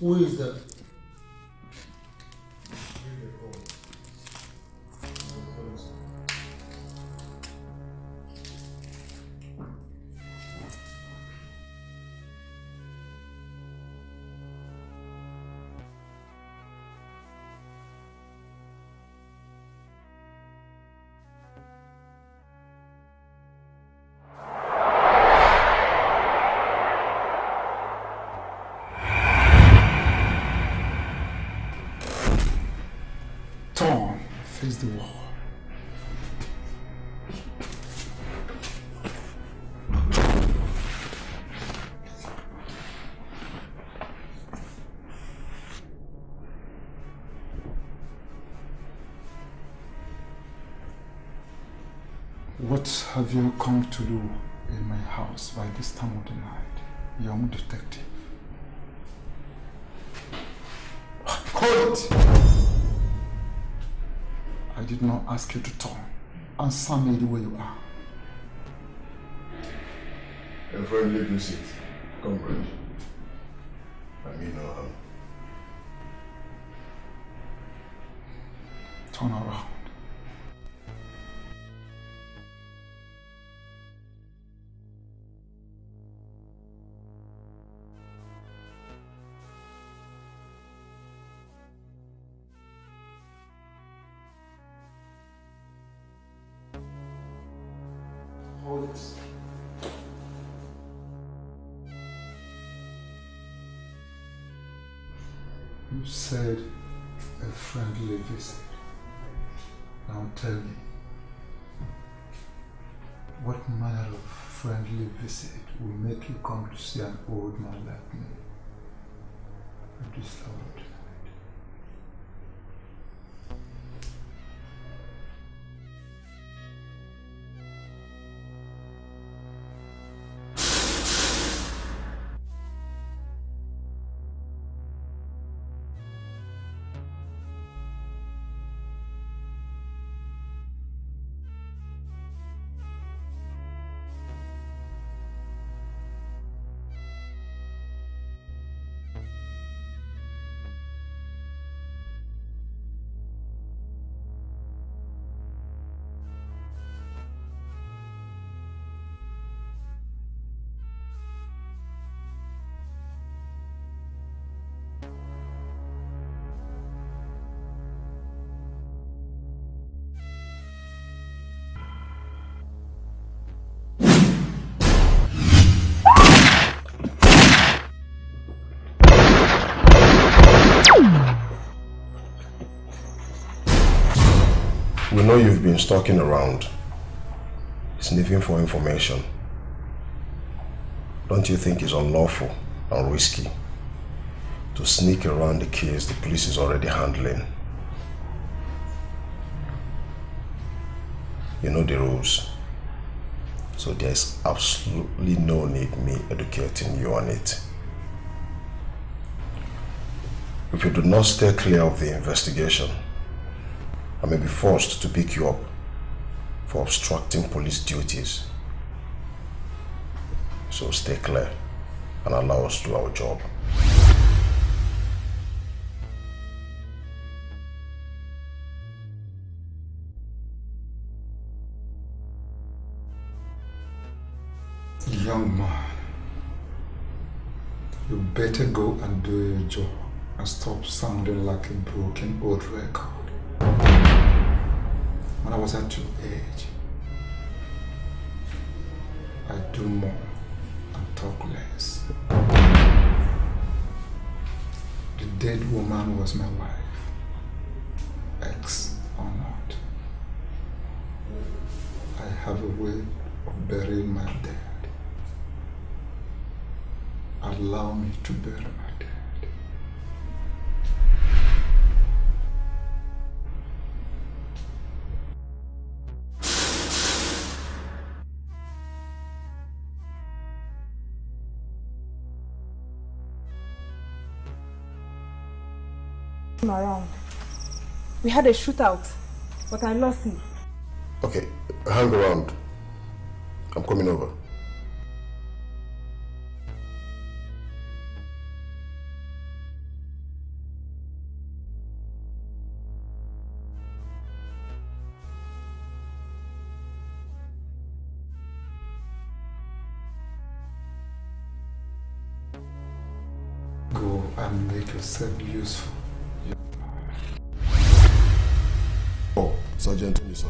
Who is that? Face the wall. What have you come to do in my house by this time of the night? young detective. Hold it! I did not ask you to talk. Answer me the way you are. A friendly visit. Comrade. I mean no harm. Turn around. Hold it. You said a friendly visit. Now tell me, what manner of friendly visit will make you come to see an old man like me at this hour tonight? We know you've been stalking around, sniffing for information. Don't you think it's unlawful and risky to sneak around the case the police is already handling? You know the rules, so there's absolutely no need me educating you on it. If you do not stay clear of the investigation, I may be forced to pick you up for obstructing police duties. So stay clear and allow us to do our job. Young man, you better go and do your job and stop sounding like a broken old record. When I was at your age, I do more and talk less. The dead woman was my wife, ex or not. I have a way of burying my dead. Allow me to bury my dead. Around. We had a shootout, but I lost him. Okay, hang around. I'm coming over. Go and make yourself useful. Oh, Sergeant Nisa.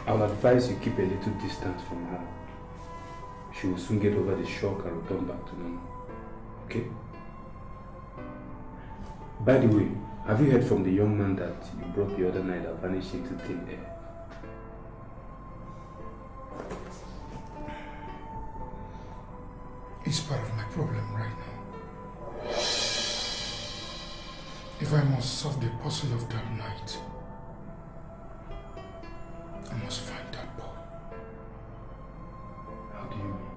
I'll advise you keep a little distance from her. She will soon get over the shock and return back to normal. Okay? By the way, have you heard from the young man that you brought the other night that vanished into thin air? It's part of my problem right now. If I must solve the puzzle of that night, I must find that boy. How do you mean?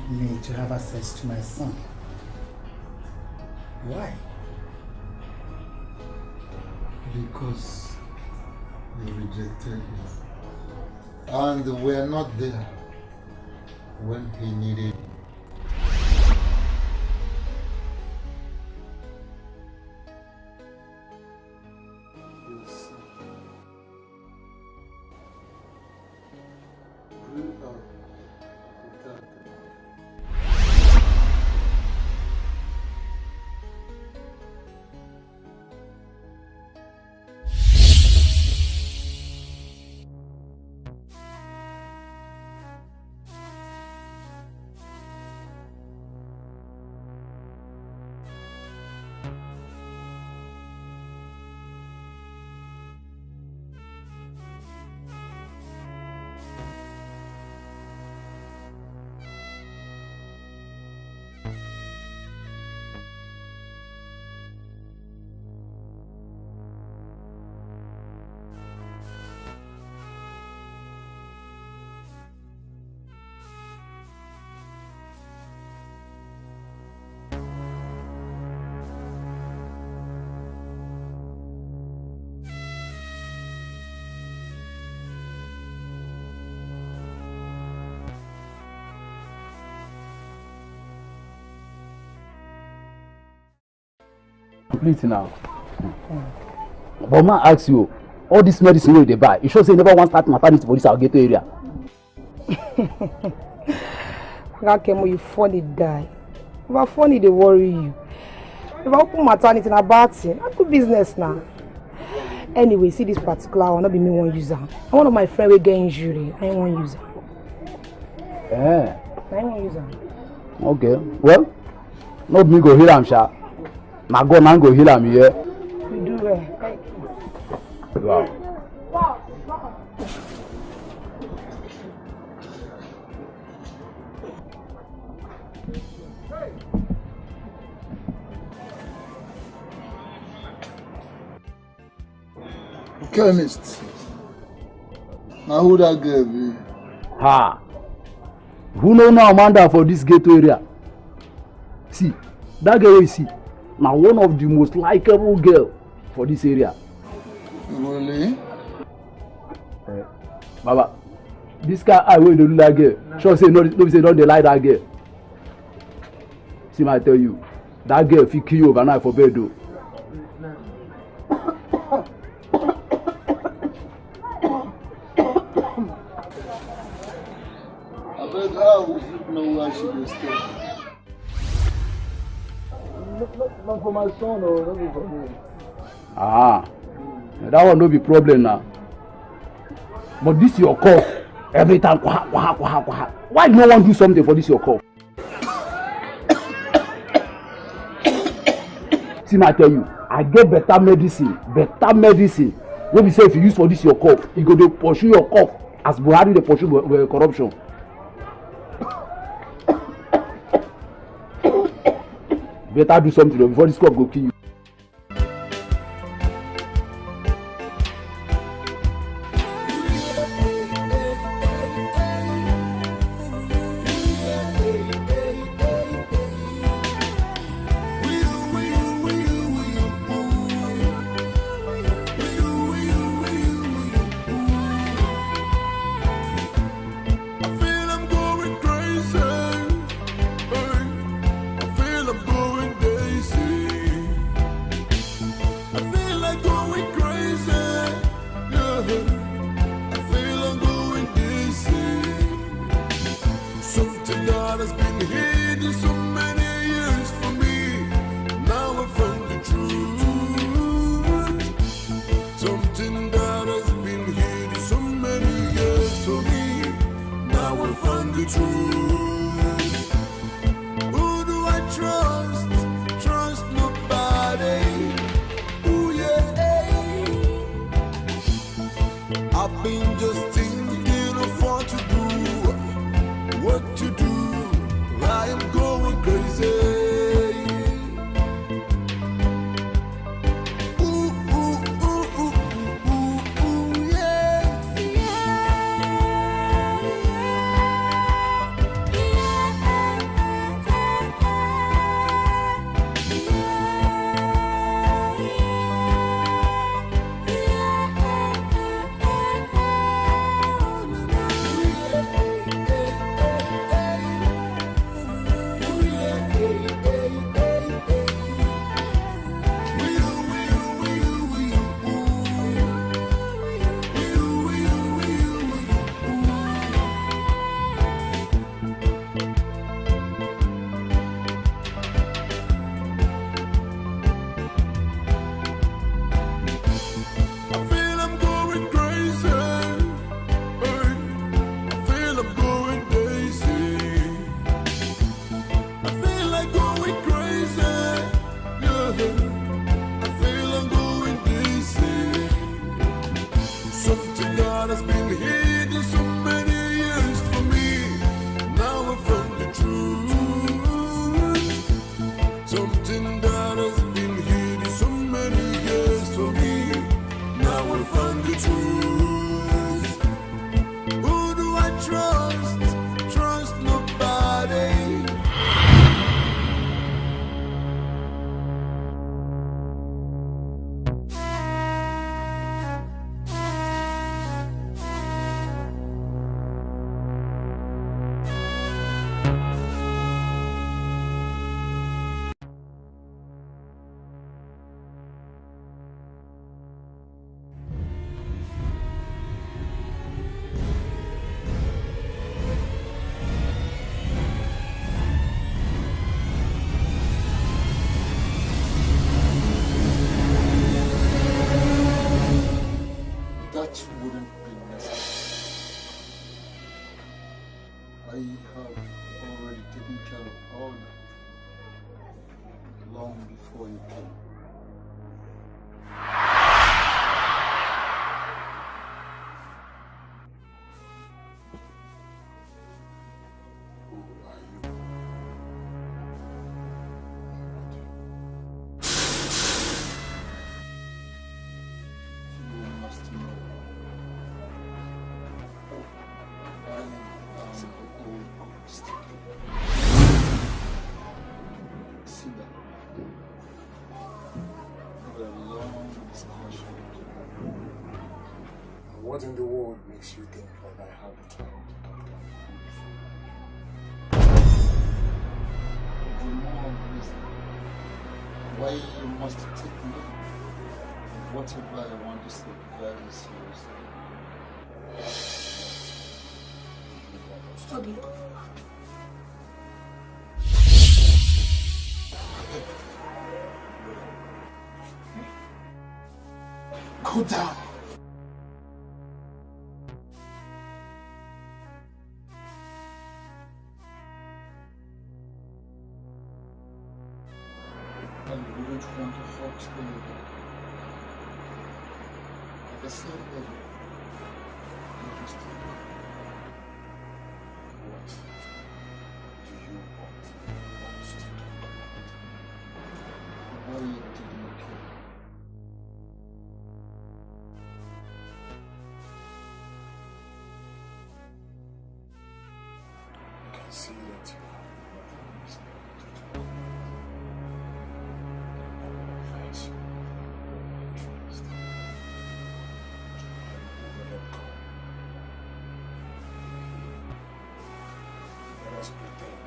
me to have access to my son. Why? Because you rejected him. And were not there when he needed you. Complete now. But ma ask you, all this medicine they buy, you sure say you never want to start maternity for this our ghetto area? Rakemo, you funny guy. If I funny, they worry you. If I open maternity in a bad thing, I do business now. Anyway, see this particular one, not be me one user. And one of my friends will get injury. I ain't one user. Yeah. I ain't one user. Okay. Well, not me go heal am sha. Na God man go heal am here. You do well. Thank you. Wow. Chemist. Now who that girl be? Ha! Who know now Amanda for this ghetto area? See, that girl you see, now one of the most likable girl for this area. Really? Baba, this guy I will do that girl. Sure say no say don't they like that girl. See, I tell you, that girl fit kill you overnight for bed though. How would you know where she will stay? Not for my son or not for me. Ah, that one no be problem now. But this your cough. Every time, why no one do something for this your cough? See, I tell you, I get better medicine. When we say if you use for this your cough, you go to pursue your cough as Buhari they pursue corruption. Better do something before this cough go kill you. Something that has been hidden so many years from me. Now I found the truth. Who do I trust? Trust nobody. That wouldn't be necessary. I have already taken care of all that long before you came. What in the world makes you think that I have the time to talk to The more reason why you must take me. Whatever I want to say very seriously. Stop it. Go down. I wouldn't want to hurt anybody. Like I said earlier, understand. What do you want us to talk about? Why did you kill? I can see that you have nothing reasonable to talk. Advise you for your interest. Over that call. Let us pretend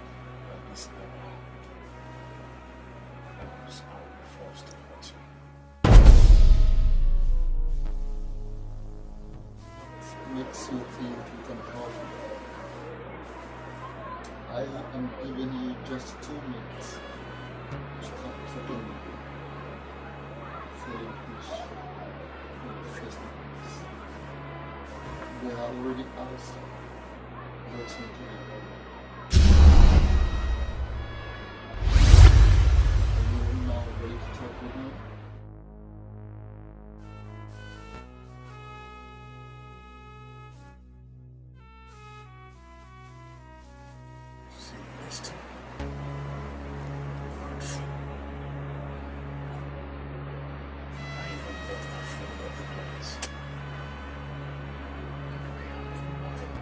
that this never happened. Else I will be forced to hurt you. What makes you think you can help me? I am giving you just 2 minutes to start talking me. Feeling this in the first place. They are already outside, waiting to be over. Are you now ready to talk with me? See you next time. I even met a friend of the place. Nothing.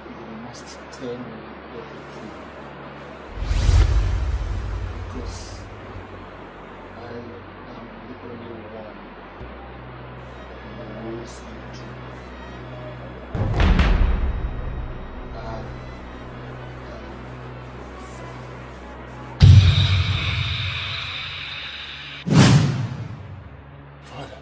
You must tell me everything. Because I am the only one who knows you truth. I am Father.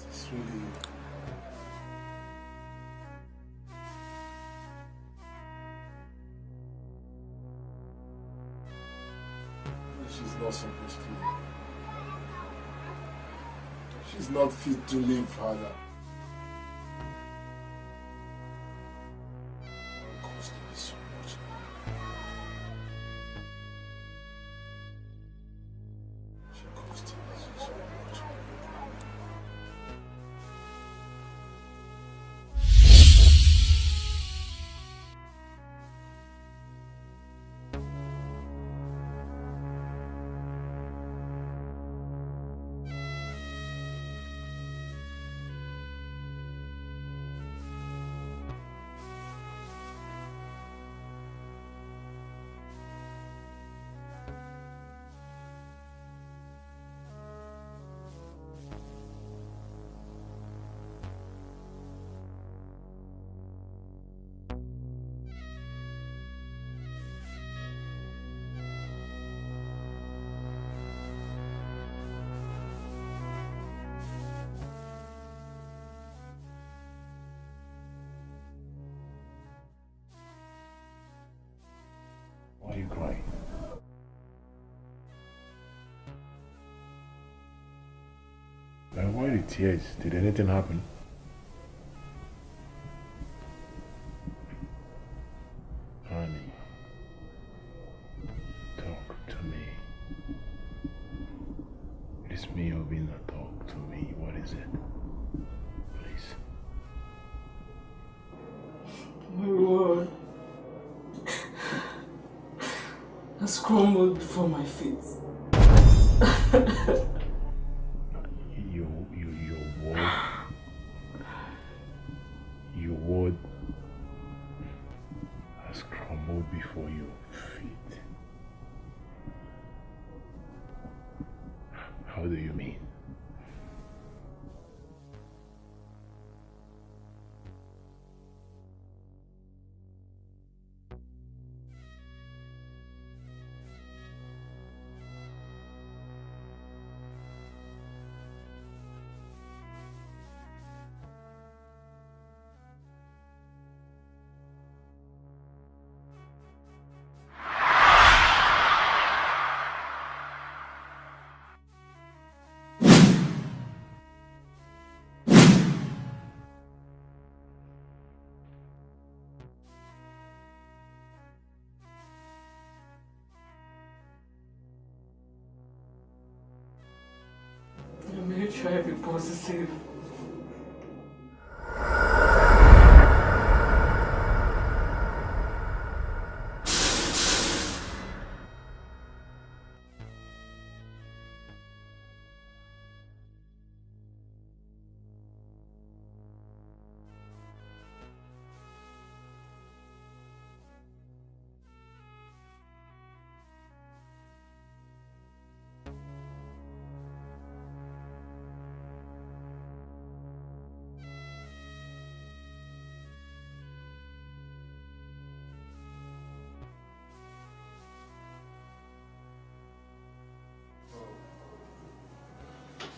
It's really you. She's not supposed to live. She's not fit to live, Father. It cost me so much. are you crying? Like, why the tears? Did anything happen? Honey, talk to me. It's me, Obina. Talk to me. What is it? Please. My world has crumbled before my feet. Your word has crumbled before your feet. How do you mean? I'm HIV positive.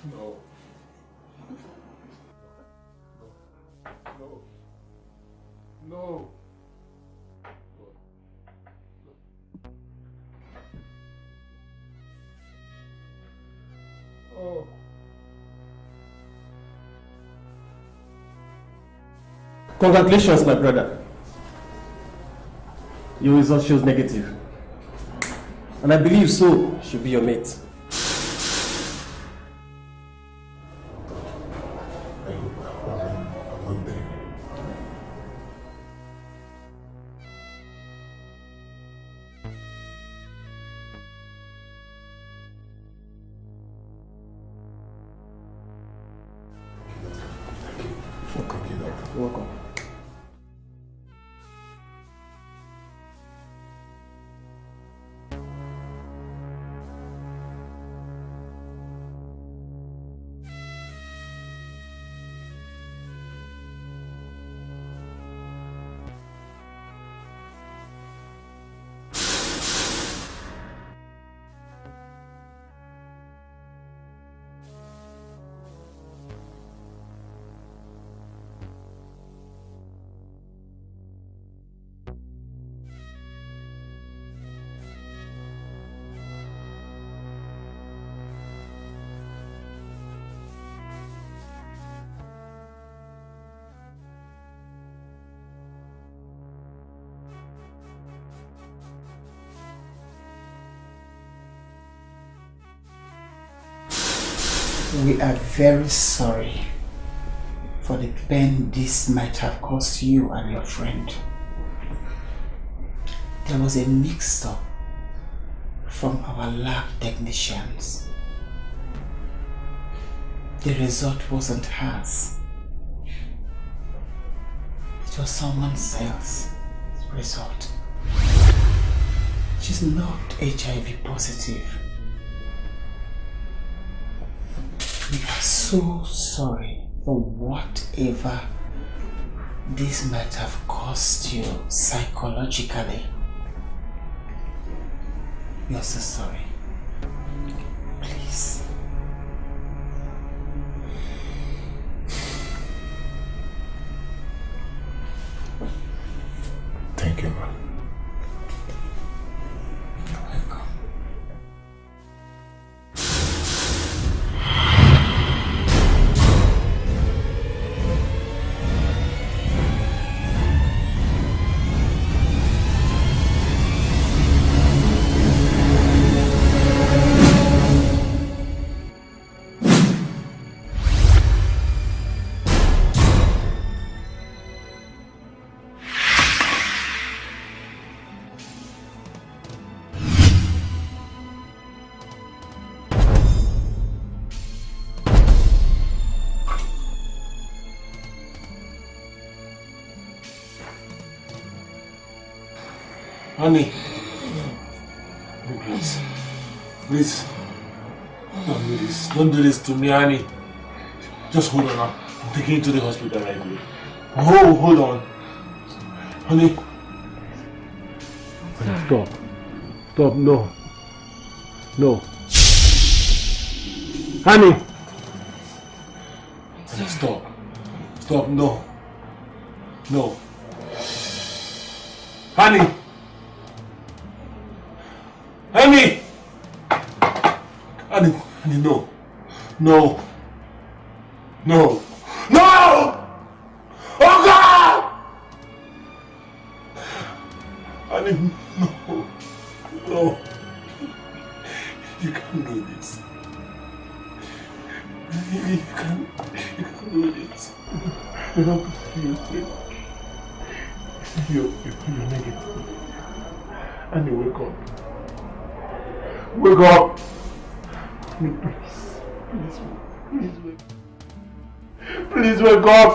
No. No. No. Oh. Congratulations, my brother. Your result shows negative. And I believe so should be your mate. Welcome. We are very sorry for the pain this might have caused you and your friend. There was a mix-up from our lab technicians. The result wasn't hers. It was someone else's result. She's not HIV positive. We are so sorry for whatever this might have cost you psychologically. We are so sorry. Please. Thank you, man. Honey. Please. Please. Don't do this. Don't do this to me, honey. Just hold on. I'm taking you to the hospital right away. Oh, hold on. Honey. Stop. Stop. No. No. Honey. Stop. Stop. No. No. Honey. Honey. Honey. Honey, no. No. No. No! Oh God! Honey, no. No. You can't do this. You can't do this. You don't you're negative. Honey, wake up. Wake up! Honey, please. Please wake up. Please wake up!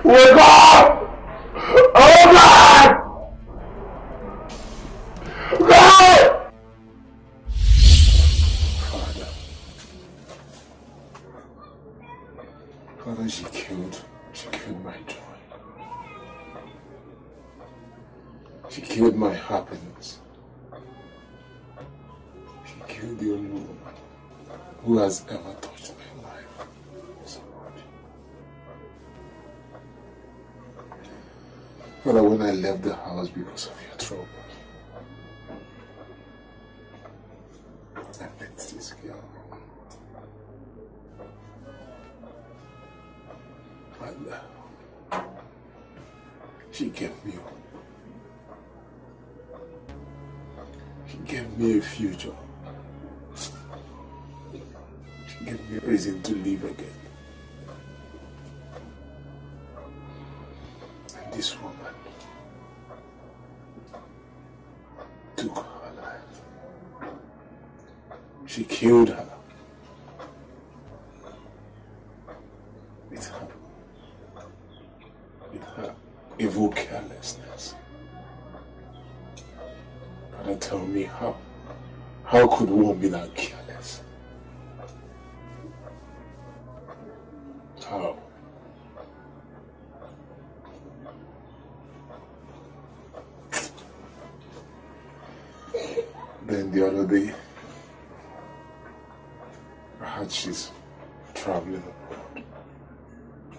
Wake up! Oh God! God! Father, she killed my joy. She killed my happiness. She killed the only woman who has ever touched my life so much. Father, when I left the house because of your trouble, I met this girl. And she gave me hope. She gave me a future. She gave me a reason to live again. And this woman took her life. She killed her with her evil carelessness. Father, tell me how. How could one be that careless? How? Then the other day, I heard she's traveling abroad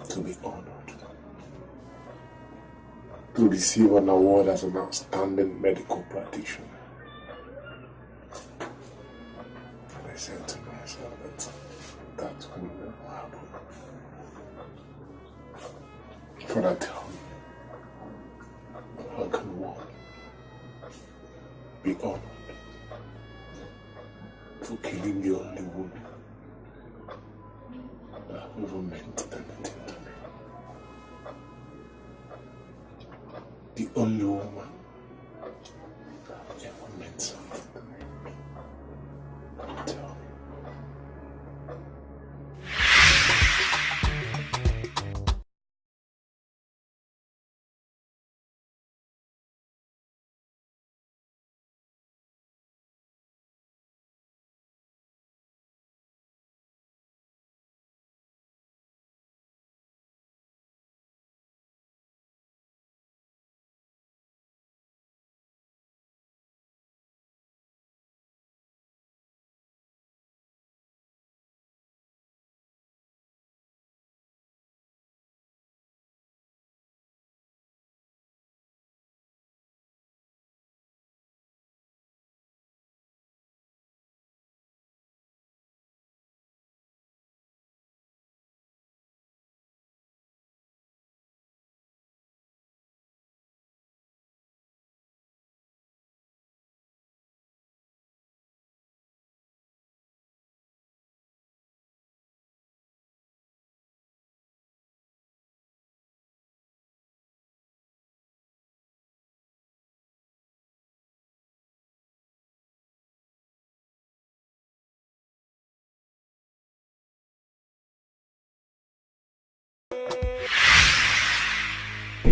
to be honored, to receive an award as an outstanding medical practitioner. And I said to myself that will never happen. Father, tell me, how can one be honored for killing the only woman that ever meant anything to me? The only woman that ever meant something to me. Tell me.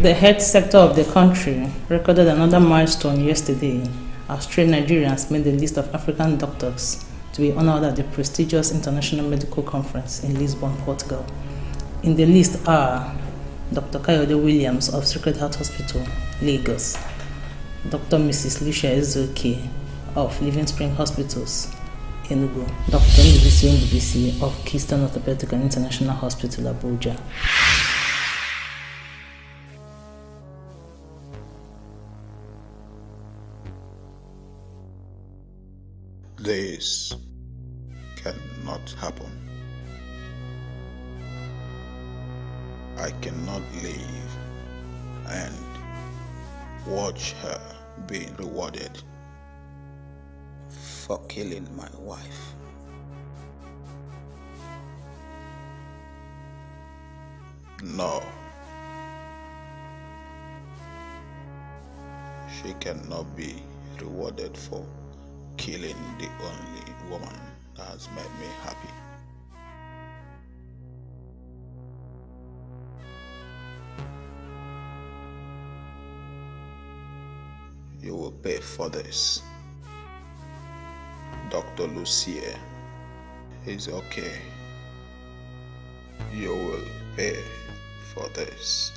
The health sector of the country recorded another milestone yesterday as 3 Nigerians made the list of African doctors to be honored at the prestigious International Medical Conference in Lisbon, Portugal. In the list are Dr. Kayode Williams of Sacred Heart Hospital, Lagos, Dr. Mrs. Lucia Ezoke of Living Spring Hospitals, Enugu, Dr. Ndubisi of Keystone Orthopedic and International Hospital, Abuja. This cannot happen. I cannot live and watch her being rewarded for killing my wife. No. She cannot be rewarded for killing the only woman that has made me happy. You will pay for this. Dr. Lucia is okay. You will pay for this.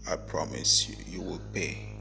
I promise you, you will pay.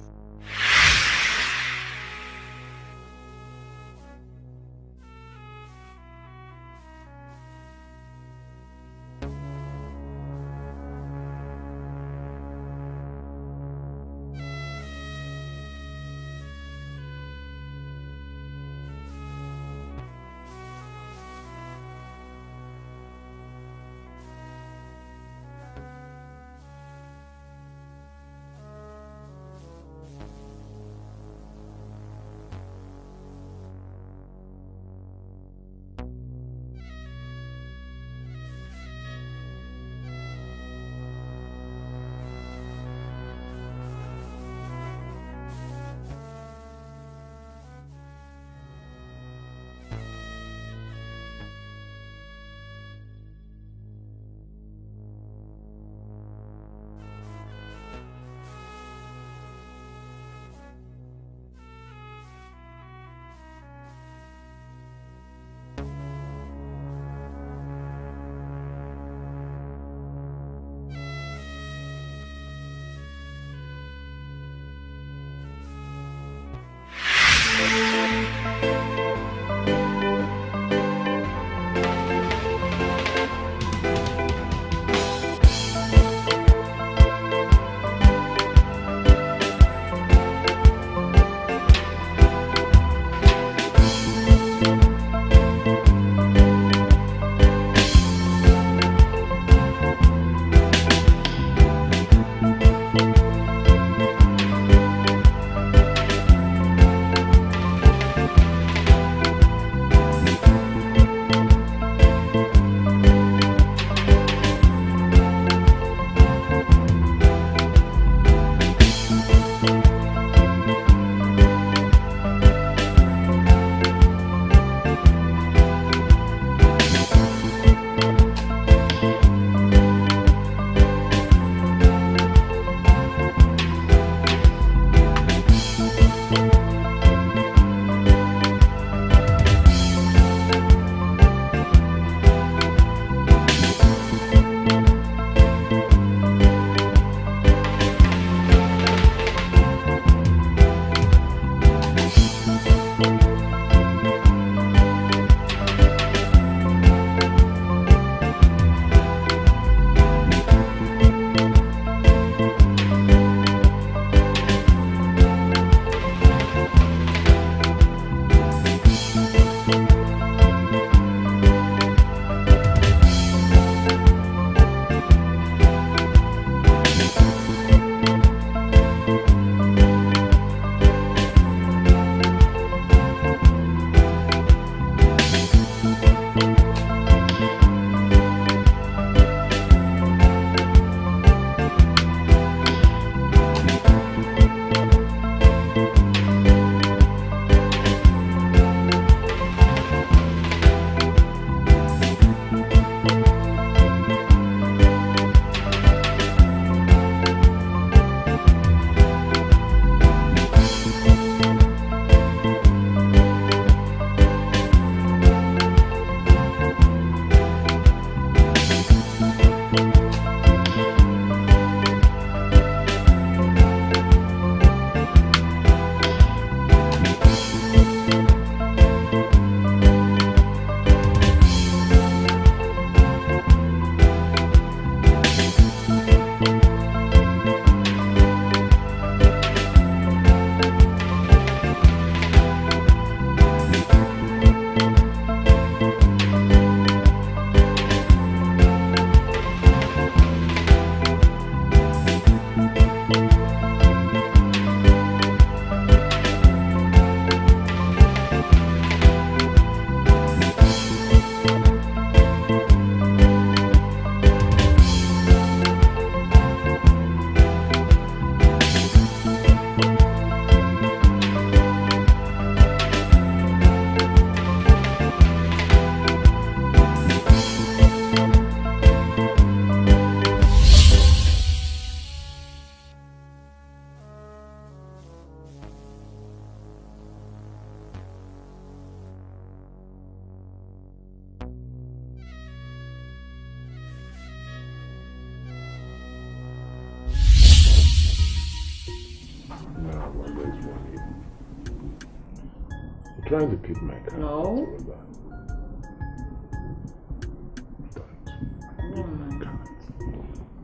trying to keep my cat. No.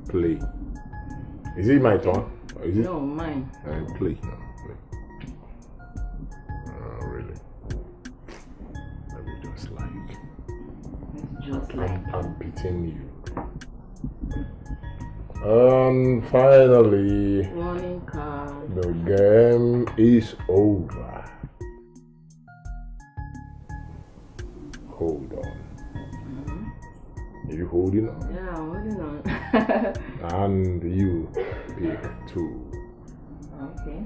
Play. Is it my turn? Or is it? No, mine. Play. No, play. Really? Let me just like. I'm pitying you. And finally, Morning card. the game is over. Hold on. Are you holding on? Yeah, I'm holding on. And you pick 2. Okay.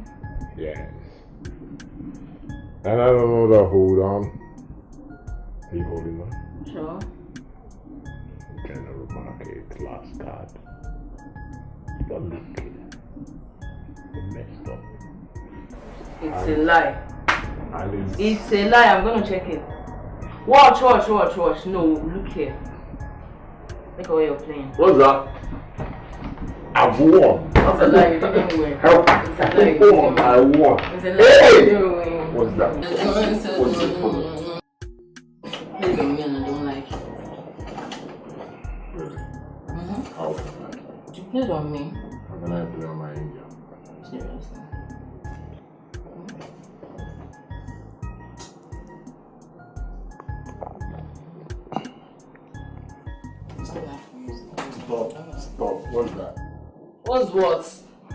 Yes. And I don't know that hold on. Are you holding on? Sure. General market, last card. Don't look it. You messed up. It's a lie. And It's a lie. I'm gonna check it. Watch. No, look here. Look at what you're playing. What's that? I've won. It's a lie. You didn't win. Help. It's a lie. I won. It's a lie. Hey! You didn't win. What's that? What's it? Play on me and I don't like it. Really? Mm-hmm. How? You played on me. How can I play on my India? Seriously. Stop. What's that? What's what?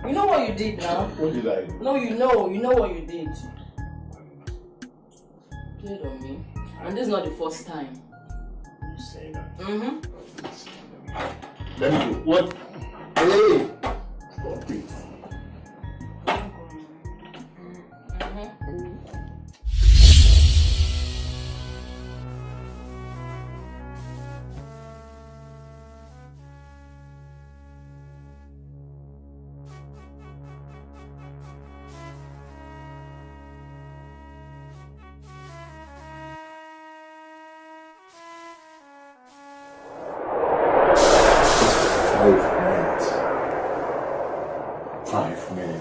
You know what you did now? What did I do? No, you know what you did. Played on me. And this is not the first time. You say that? Mm-hmm. Let me go. What? Hey! Stop it.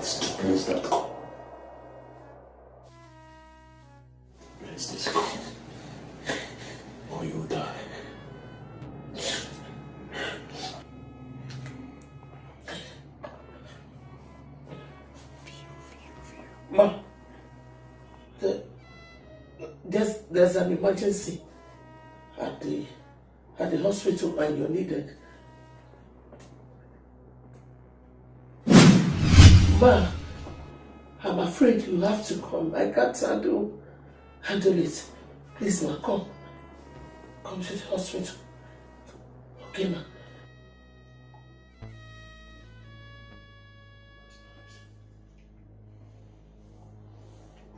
To place that call. Place this call, or you'll die. Ma, there's an emergency at the hospital and you're needed. Ma, I'm afraid you have to come. I can't handle it. Please, ma, come. Come to the hospital. Okay, ma.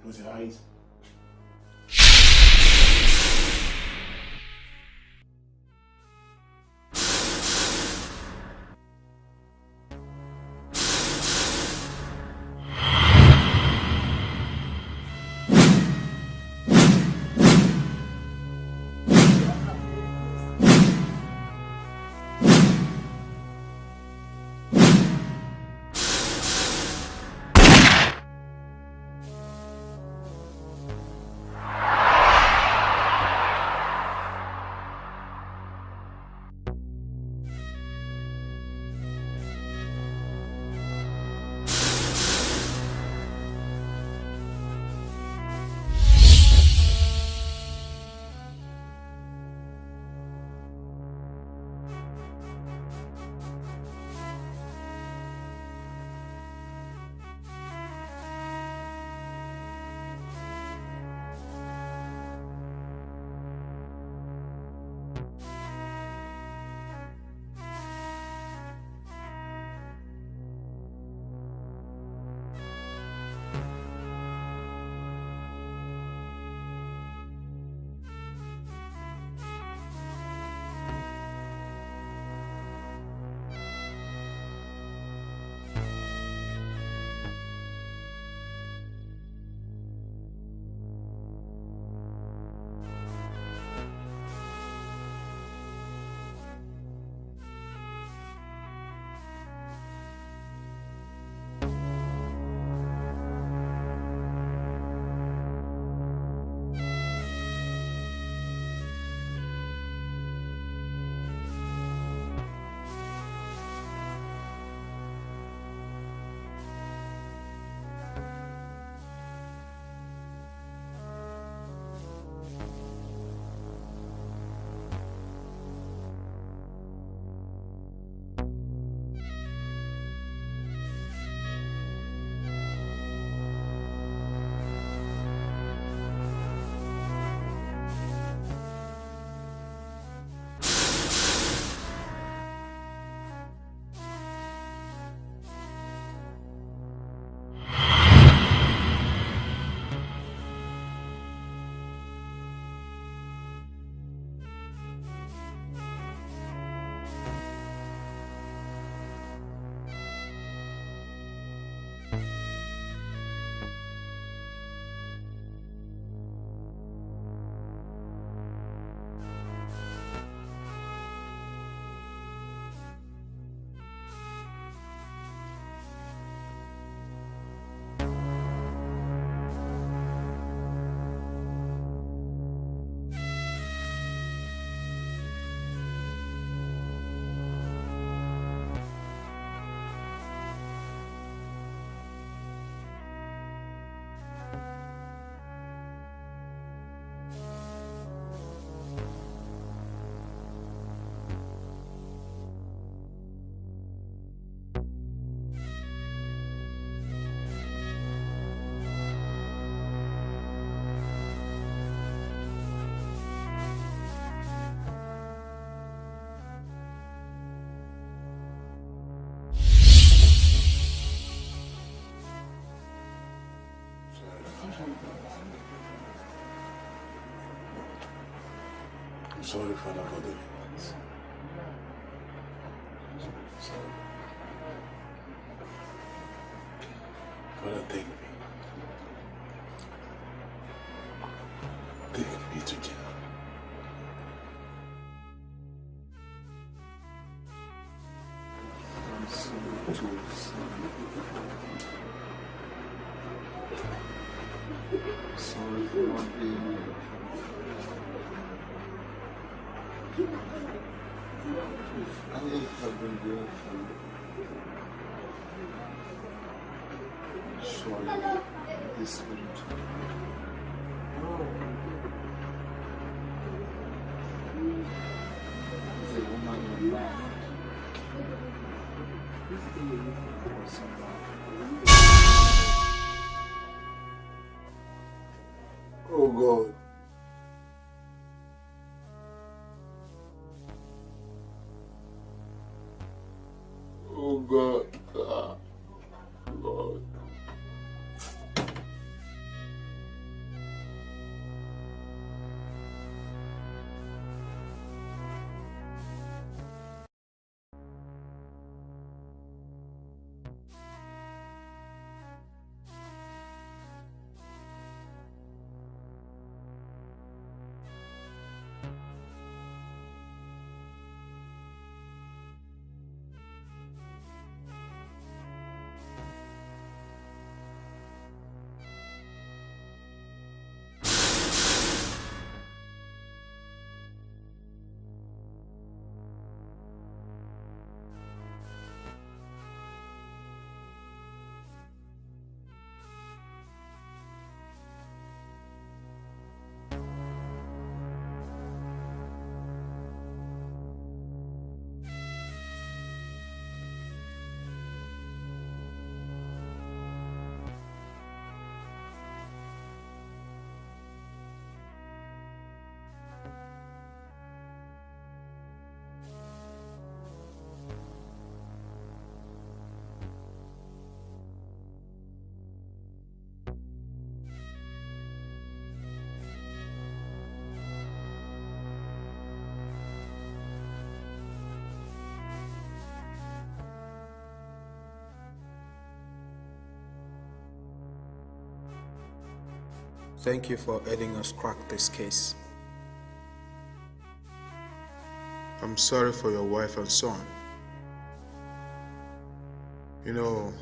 Close your eyes. I'm sorry, Father, for doing that. Sorry. Father, take me. Take me to jail. I'm sorry, too sorry for not being there. If I have been there for you, surely this wouldn't happen. The woman you loved was alive. Oh God. Oh God. God. Thank you for helping us crack this case. I'm sorry for your wife and son. You know,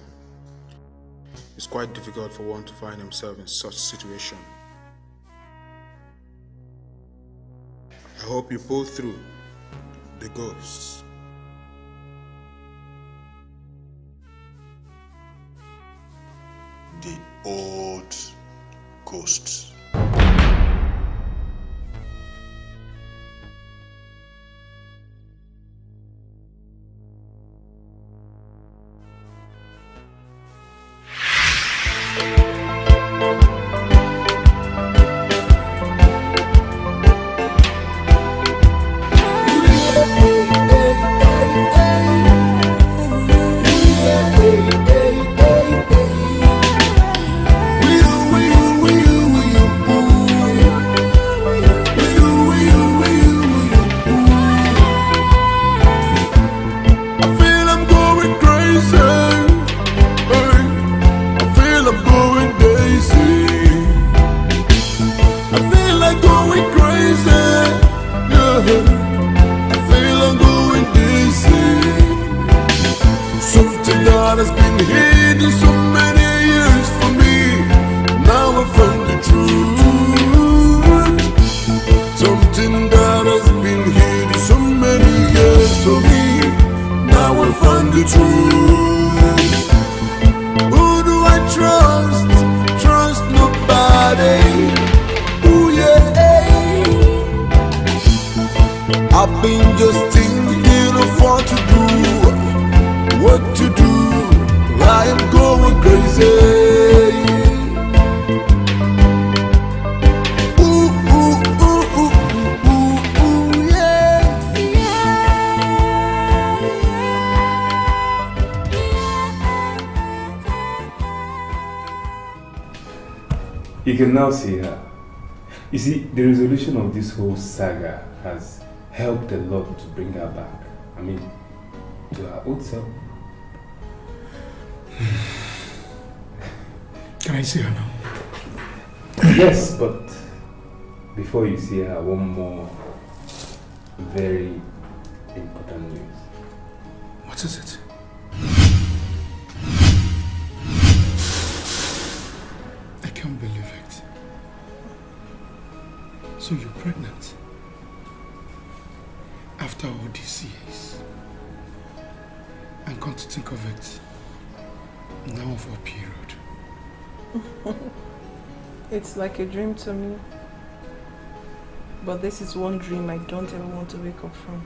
it's quite difficult for one to find himself in such a situation. I hope you pull through the ghosts. The old ghosts. We You can now see her. You see, the resolution of this whole saga has helped a lot to bring her back. I mean, to her old self. Can I see her now? Yes, but before you see her, one more very important news. What is it? I can't believe it. So you're pregnant? After all these years? And come to think of it, now of our period. It's like a dream to me. But this is one dream I don't ever want to wake up from.